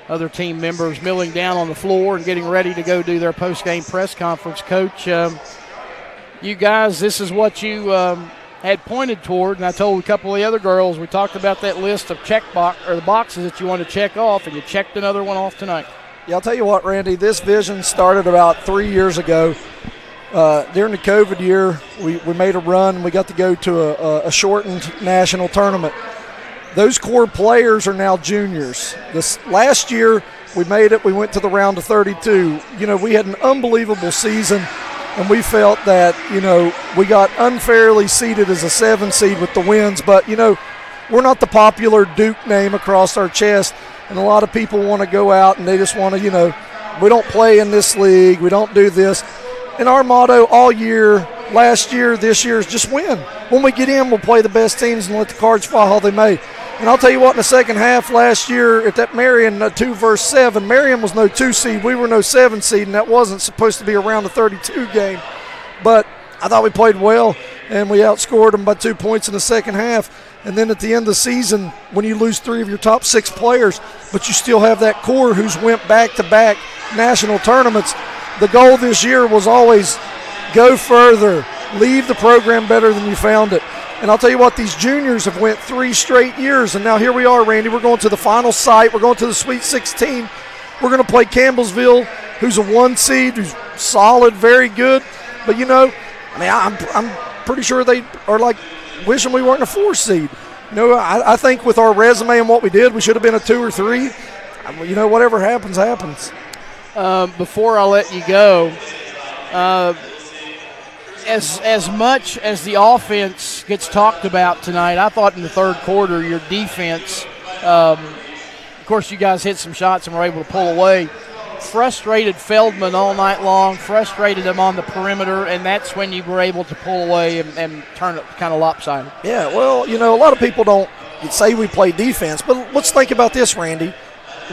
other team members milling down on the floor and getting ready to go do their post-game press conference. Coach, you guys, this is what you had pointed toward, and I told a couple of the other girls, we talked about that list of the boxes that you want to check off, and you checked another one off tonight. Yeah, I'll tell you what, Randy, this vision started about 3 years ago. During the COVID year, we made a run. We got to go to a shortened national tournament. Those core players are now juniors. This last year, we made it. We went to the round of 32. You know, we had an unbelievable season, and we felt that, you know, we got unfairly seeded as a 7 seed with the wins. But, you know, we're not the popular Duke name across our chest, and a lot of people want to go out and they just want to, you know, we don't play in this league. We don't do this. And our motto all year, last year, this year, is just win. When we get in, we'll play the best teams and let the cards fall how they may. And I'll tell you what, in the second half last year at that Marion 2-7, Marion was no 2 seed. We were no 7 seed, and that wasn't supposed to be around the 32 game. But I thought we played well, and we outscored them by 2 points in the second half. And then at the end of the season, when you lose 3 of your top 6 players, but you still have that core who's went back-to-back national tournaments, the goal this year was always go further, leave the program better than you found it. And I'll tell you what, these juniors have went 3 straight years, and now here we are, Randy. We're going to the final site. We're going to the Sweet 16. We're going to play Campbellsville, who's a 1 seed, who's solid, very good. But, you know, I mean, I'm pretty sure they are, like, wishing we weren't a 4 seed. You know, I think with our resume and what we did, we should have been a 2 or 3. You know, whatever happens, happens. Before I let you go, as much as the offense gets talked about tonight, I thought in the third quarter your defense, of course you guys hit some shots and were able to pull away, frustrated Feldman all night long, frustrated him on the perimeter, and that's when you were able to pull away and turn it kind of lopsided. Yeah, well, you know, a lot of people don't say we play defense, but let's think about this, Randy.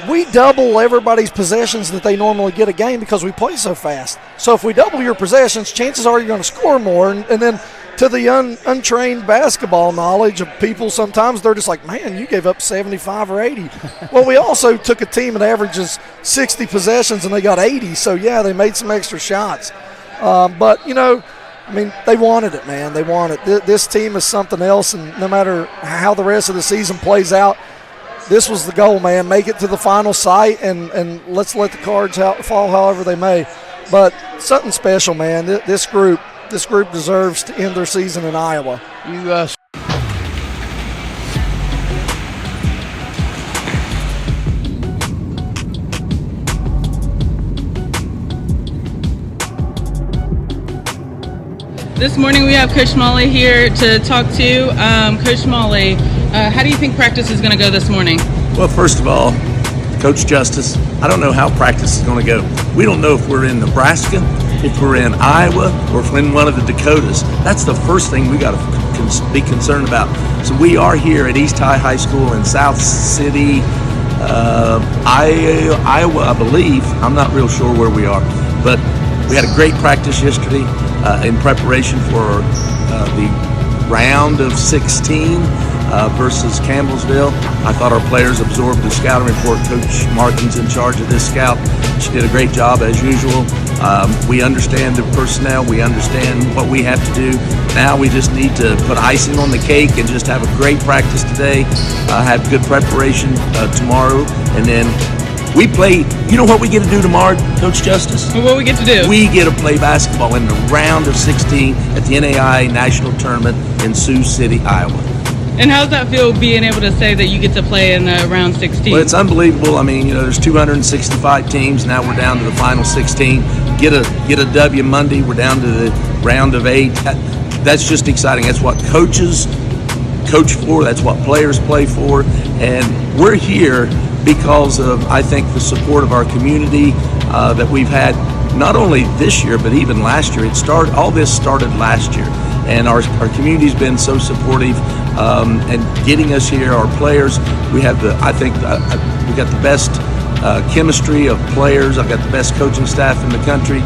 We double everybody's possessions that they normally get a game because we play so fast. So if we double your possessions, chances are you're going to score more. And then to the untrained basketball knowledge of people, sometimes they're just like, man, you gave up 75 or 80. Well, we also took a team that averages 60 possessions and they got 80. So, yeah, they made some extra shots. But, you know, I mean, they wanted it, man. They want it. This team is something else, and no matter how the rest of the season plays out, this was the goal, man. Make it to the final site, and let's let the cards fall however they may. But something special, man. This group deserves to end their season in Iowa. This morning we have Coach Molly here to talk to. Coach Molly, how do you think practice is going to go this morning? Well, first of all, Coach Justice, I don't know how practice is going to go. We don't know if we're in Nebraska, if we're in Iowa, or if we're in one of the Dakotas. That's the first thing we got to be concerned about. So we are here at East High School in South City, Iowa, I believe. I'm not real sure where we are, but we had a great practice yesterday in preparation for the round of 16 versus Campbellsville. I thought our players absorbed the scouting report. Coach Martin's in charge of this scout. She did a great job as usual. We understand the personnel. We understand what we have to do. Now we just need to put icing on the cake and just have a great practice today, have good preparation tomorrow, and then we play. You know what we get to do tomorrow, Coach Justice? What we get to do? We get to play basketball in the round of 16 at the NAI National Tournament in Sioux City, Iowa. And how does that feel, being able to say that you get to play in round 16? Well, it's unbelievable. I mean, you know, there's 265 teams. Now we're down to the final 16. Get a W Monday. We're down to the round of 8. That's just exciting. That's what coaches coach for. That's what players play for. And we're here because of, I think, the support of our community that we've had not only this year but even last year. All this started last year. and our community's been so supportive and getting us here. Our players, we have I think we got the best chemistry of players. I've got the best coaching staff in the country.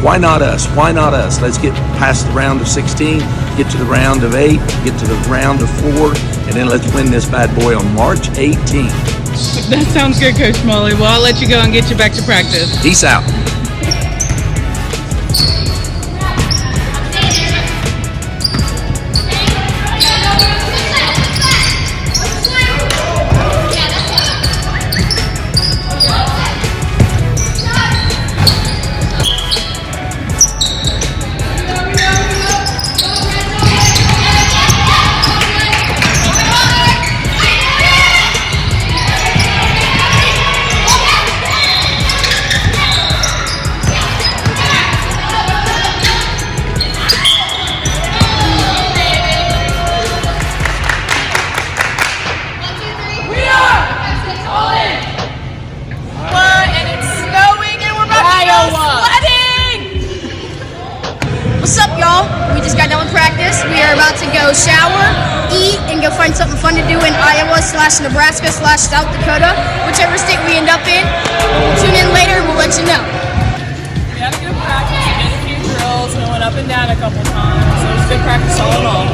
Why not us? Why not us? Let's get past the round of 16, get to the round of 8, get to the round of 4, and then let's win this bad boy on March 18th. That sounds good, Coach Smalley. Well, I'll let you go and get you back to practice. Peace out. What's up, y'all? We just got done with practice. We are about to go shower, eat, and go find something fun to do in Iowa/Nebraska/South Dakota, whichever state we end up in. Tune in later and we'll let you know. We had a good practice. We did a few drills. We went up and down a couple times. So it was good practice all in all.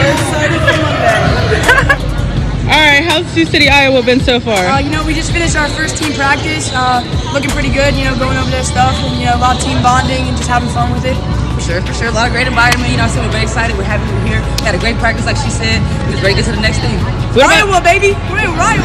We're excited for Monday. All right, how's Sioux City, Iowa been so far? We just finished our first team practice, looking pretty good, going over their stuff and, a lot of team bonding and just having fun with it. For sure. A lot of great environment, so we're very excited. We're happy we're here. Had a great practice, like she said. We're ready to get to the next thing. Iowa, baby! We're in Iowa!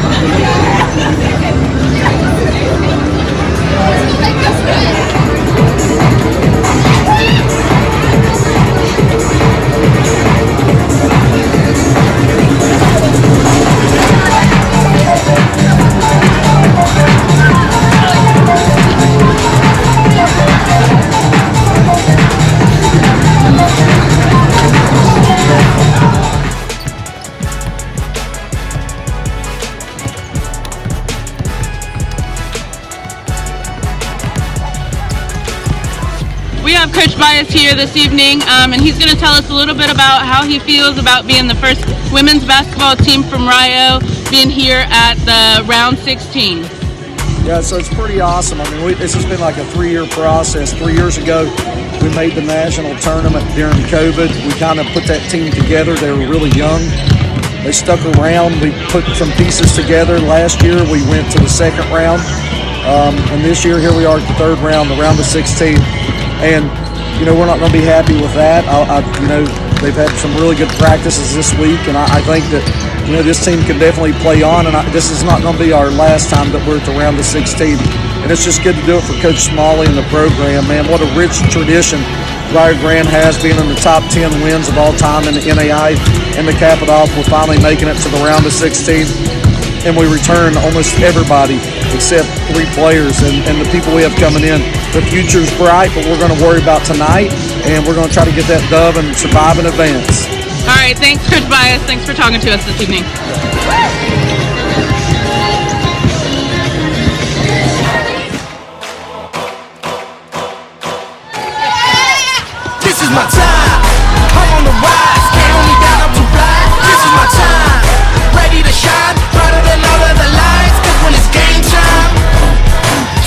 We have Coach Bias here this evening, and he's going to tell us a little bit about how he feels about being the first women's basketball team from Rio, being here at the round 16. Yeah, so it's pretty awesome. This has been like a 3-year process. 3 years ago, we made the national tournament during COVID. We kind of put that team together. They were really young. They stuck around. We put some pieces together. Last year, we went to the second round. And this year, here we are at the third round, the round of 16. And, we're not going to be happy with that. They've had some really good practices this week, and I think that, this team can definitely play on, and this is not going to be our last time that we're at the round of 16. And it's just good to do it for Coach Smalley and the program, man. What a rich tradition Rio Grande has, being in the top 10 wins of all time in the NAI, and to cap it off, we're finally making it to the round of 16. And we return almost everybody except 3 players and the people we have coming in. The future's bright, but we're going to worry about tonight, and we're going to try to get that dub and survive in advance. All right, thanks, Coach Bias. Thanks for talking to us this evening. This is my time. I'm on the rise. Can't hold me down, I'm too fly. This is my time. Ready to shine, brighter than all of the lights. 'Cause when it's game time,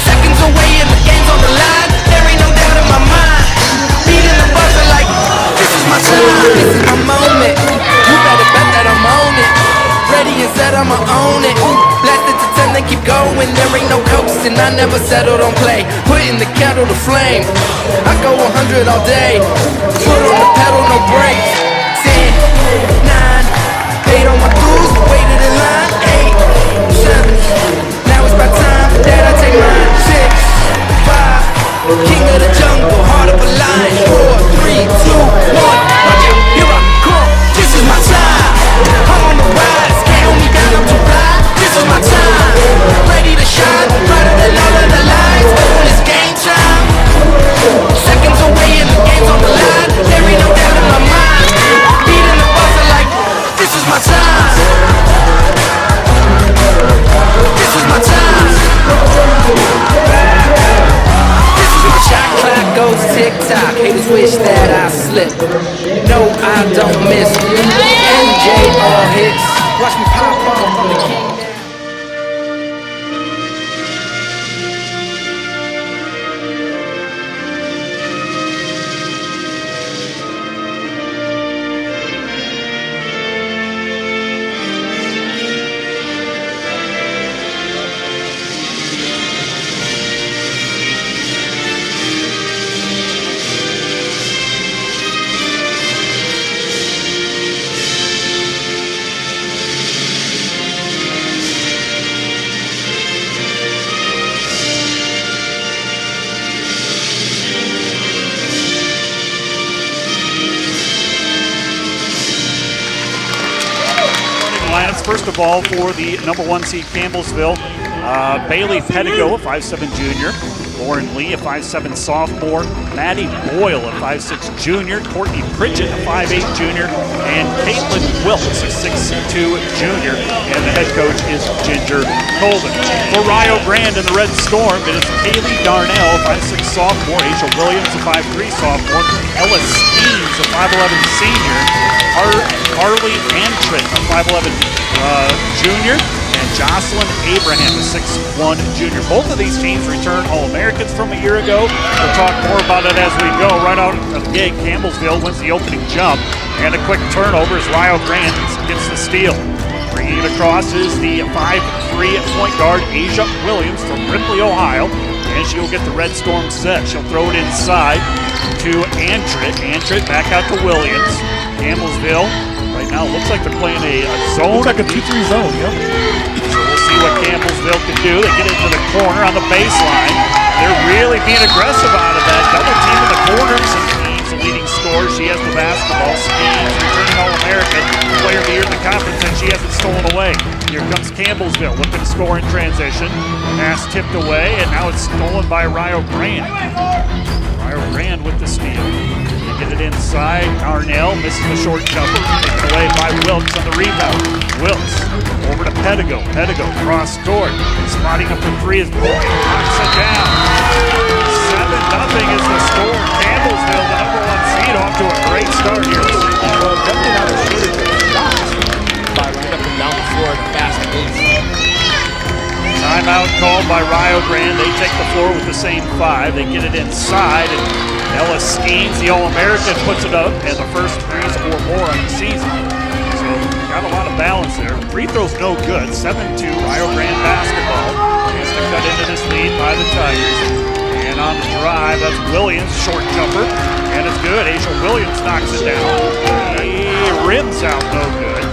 seconds away and the game's on the line. There ain't no doubt in my mind. Beating the buzzer like, this is my time. This is my moment. You better bet that I'm on it. Ready and set, I'ma own it. Blasted to 10, then keep going. There ain't no coasting, I never settled on play. Putting the kettle to flame. I go 100 all day. Foot on the pedal, no brakes. 10, 9, paid on my dues, waited in line. 8, 7, now it's my time that I take mine. 6, 5, king of the jungle, heart of a lion. 4, 3, 2, 1, here I come. This is my time. I'm on the rise, can't hold me down, I'm too fly. This is my time, ready to shine, brighter than all of the lights. When it's game time, seconds away and the game's on the line. There ain't no doubt in my mind. Beating the buzzer like, this is my time. Jocelyn. No, I don't miss. MJ all hits. Watch me pop off on the king. First of all, for the number 1 seed Campbellsville, Bailey Pedigo, a 5'7 junior, Lauren Lee, a 5'7 sophomore, Maddie Boyle, a 5'6 junior, Courtney Pridgett, a 5'8 junior, and Caitlin Wilkes, a 6'2 junior, and the head coach is Ginger Colvin. For Rio Grande and the RedStorm, it is Kaylee Darnell, a 5'6 sophomore, Asia Williams, a 5'3 sophomore, Ella Steens, a 5'11 senior, Carly Antrit, a 5'11 junior, and Jocelyn Abraham, a 6'1 junior. Both of these teams return All-Americans from a year ago. We'll talk more about it as we go. Right out of the gate, Campbellsville wins the opening jump, and a quick turnover as Rio Grande gets the steal. Bringing it across is the 5'3 point guard, Asia Williams from Ripley, Ohio, and she'll get the RedStorm set. She'll throw it inside to Antrit. Antrit back out to Williams. Campbellsville right now looks like they're playing a zone. Looks like a 2-3 zone, yep. So we'll see what Campbellsville can do. They get into the corner on the baseline. They're really being aggressive out of that. Double team in the corners. And Skeens, the leading scorer, she has the basketball. Skeens, returning All-American, player of the year in the conference, and she has it stolen away. Here comes Campbellsville, looking to score in transition. Pass tipped away, and now it's stolen by Rio Grande. Rio Grande with the steal. Get it inside. Darnell misses the short jumper. Taken away by Wilkes on the rebound. Wilkes over to Pedigo. Pedigo cross court. Spotting up the three is Boyd. Knocks it down. 7-0 is the score. Campbellsville, the number 1 seed, off to a great start here. Well, definitely not a shooting shot by right up and down the floor at a fast pace. Timeout called by Rio Grande. They take the floor with the same 5. They get it inside, and Ella Skeens, the All-American, puts it up, and the first threes or more on the season. So got a lot of balance there. Free throw's no good. 7-2 Rio Grande basketball. Chance to cut into this lead by the Tigers. And on the drive, that's Williams, short jumper, and it's good. Asia Williams knocks it down. He rims out, no good.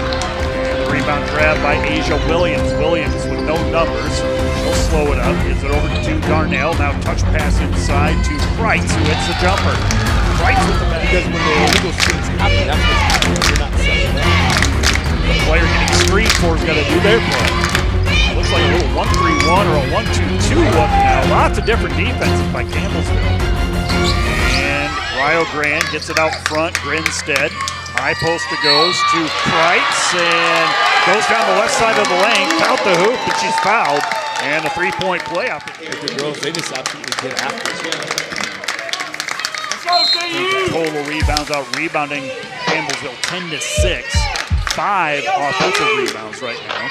And the rebound grab by Asia Williams. Williams with no numbers. She'll slow it up, gets it over to Darnell. Now touch pass inside to Price, who hits the jumper. Price with the back. Because when the illegal shoots happen, that's what's happening. You're not setting up. The player getting screened for has got to do their play. Looks like a little 1-3-1 or a 1-2-2 look now. Lots of different defenses by Campbellsville. And Rio Grande gets it out front. Grinstead. High poster goes to Price and goes down the left side of the lane. Count the hoop, and she's fouled. And a 3-point play opportunity. The girls, they just absolutely get after it. Total rebounds out rebounding Campbellsville 10-6. 5 offensive rebounds right now.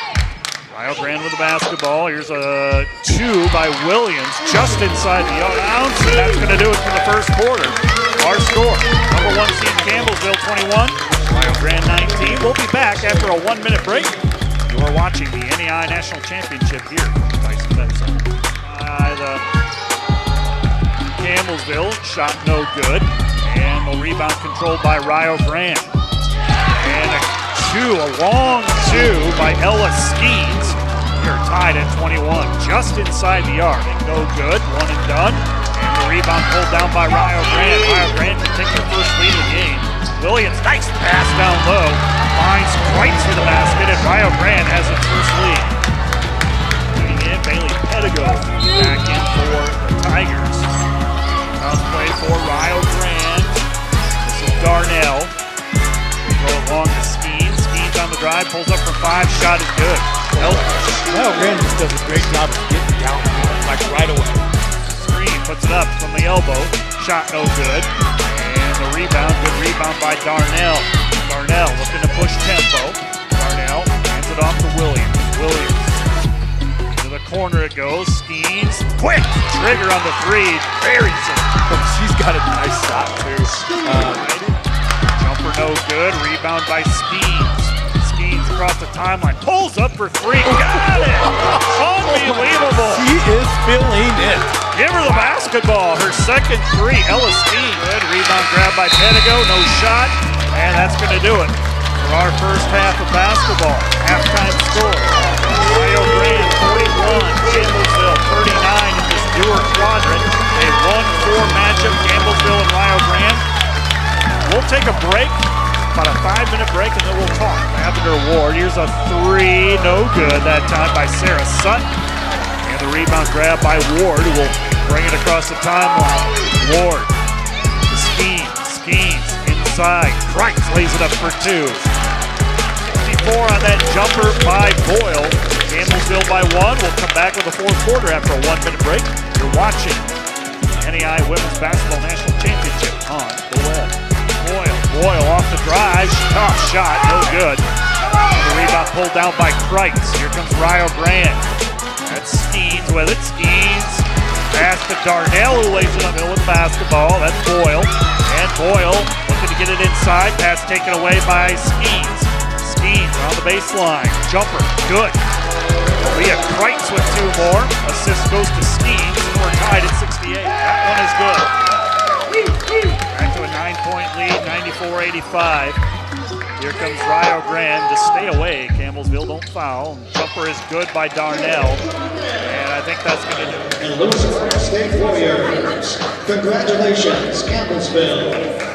Rio Grande with the basketball. Here's a 2 by Williams just inside the ounce, and that's going to do it for the first quarter. Our score, number 1 seed Campbellsville 21, Rio Grande 19. We'll be back after a 1-minute break. You are watching the NAI National Championship here at Tyson Event Center. The Campbellsville shot no good, and the rebound controlled by Rio Grande. And a long two by Ella Skeens. We're tied at 21, just inside the arc. No good, 1 and done. And the rebound pulled down by Rio Grande. Rio Grande can take their first lead of the game. Williams, nice pass down low. Finds right to the basket, and Rio Grande has its first lead. Leading in, Bailey Pedigo back in for the Tigers. House play for Rio Grande. This is Darnell. Throw it long to Skeens. Skeens on the drive, pulls up for 5. Shot is good. Rio Grande just does a great job of getting down, like right away. Screen puts it up from the elbow. Shot no good. And the rebound. Good rebound by Darnell. Darnell looking to push tempo. Darnell hands it off to Williams. Williams to the corner it goes. Skeens. Quick trigger on the three. Very simple. She's got a nice shot too. Jumper no good. Rebound by Skeens. Skeens across the timeline. Pulls up for three. Got it. Unbelievable. She is feeling it. Give her the basketball. Her second three. Ella Skeens. Good rebound grab by Pedigo. No shot. And that's going to do it for our first half of basketball. Halftime score. Rio Grande 41. Campbellsville 39 in this newer quadrant. A 1-4 matchup. Campbellsville and Rio Grande. We'll take a break. About a 5-minute break, and then we'll talk. Lavender Ward, here's a three, no good that time by Sarah Sutton. And the rebound grab by Ward, who will bring it across the timeline. Ward, to Skeens, inside. Price lays it up for two. 54 on that jumper by Boyle. Campbellsville by one. We'll come back with the fourth quarter after a 1-minute break. You're watching NAI Women's Basketball National Championship on the web. Boyle off the drive, tough shot, no good. The rebound pulled down by Kreitz. Here comes Rio Grande. That's Skeens with it. Skeens pass to Darnell, who lays it in the middle with the basketball. That's Boyle. And Boyle looking to get it inside. Pass taken away by Skeens. Skeens on the baseline. Jumper, good. Leah Kreitz with two more. Assist goes to Skeens, and we're tied at 68. That one is good. Back to a 9-point lead, 94-85. Here comes Rio Grande to stay away. Campbellsville don't foul. Jumper is good by Darnell. And I think that's going to do it. And Louisville State Warriors. Congratulations, Campbellsville.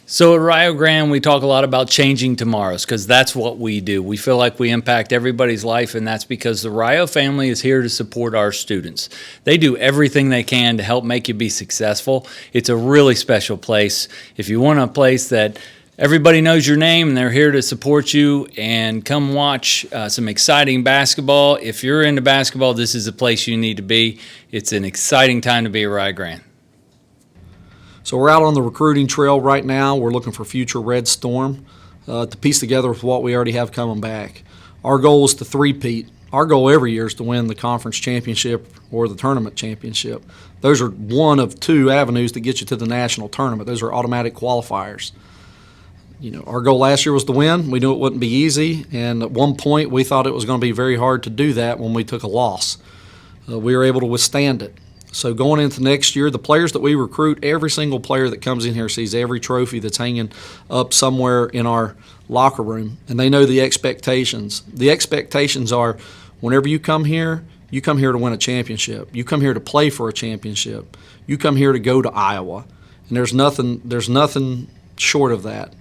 So at Rio Grande, we talk a lot about changing tomorrows because that's what we do. We feel like we impact everybody's life, and that's because the Rio family is here to support our students. They do everything they can to help make you be successful. It's a really special place. If you want a place that everybody knows your name and they're here to support you and come watch some exciting basketball, if you're into basketball, this is the place you need to be. It's an exciting time to be at Rio Grande. So we're out on the recruiting trail right now. We're looking for future RedStorm to piece together with what we already have coming back. Our goal is to three-peat. Our goal every year is to win the conference championship or the tournament championship. Those are one of two avenues to get you to the national tournament. Those are automatic qualifiers. You know, our goal last year was to win. We knew it wouldn't be easy, and at one point we thought it was going to be very hard to do that when we took a loss. We were able to withstand it. So going into next year, the players that we recruit, every single player that comes in here sees every trophy that's hanging up somewhere in our locker room, and they know the expectations. The expectations are whenever you come here to win a championship. You come here to play for a championship. You come here to go to Iowa, and there's nothing short of that.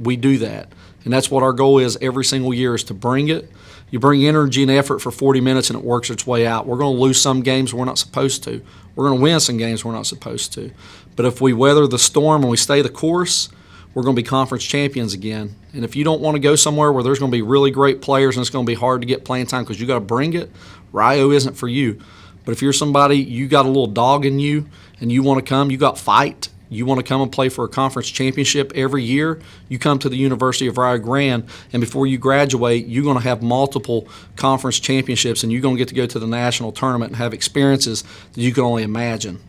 We do that, and that's what our goal is every single year is to bring it. You bring energy and effort for 40 minutes and it works its way out. We're going to lose some games we're not supposed to. We're going to win some games we're not supposed to. But if we weather the storm and we stay the course, we're going to be conference champions again. And if you don't want to go somewhere where there's going to be really great players and it's going to be hard to get playing time because you got to bring it, Rio isn't for you. But if you're somebody, you got a little dog in you and you want to come, you got fight, you want to come and play for a conference championship every year, you come to the University of Rio Grande, and before you graduate, you're going to have multiple conference championships, and you're going to get to go to the national tournament and have experiences that you can only imagine.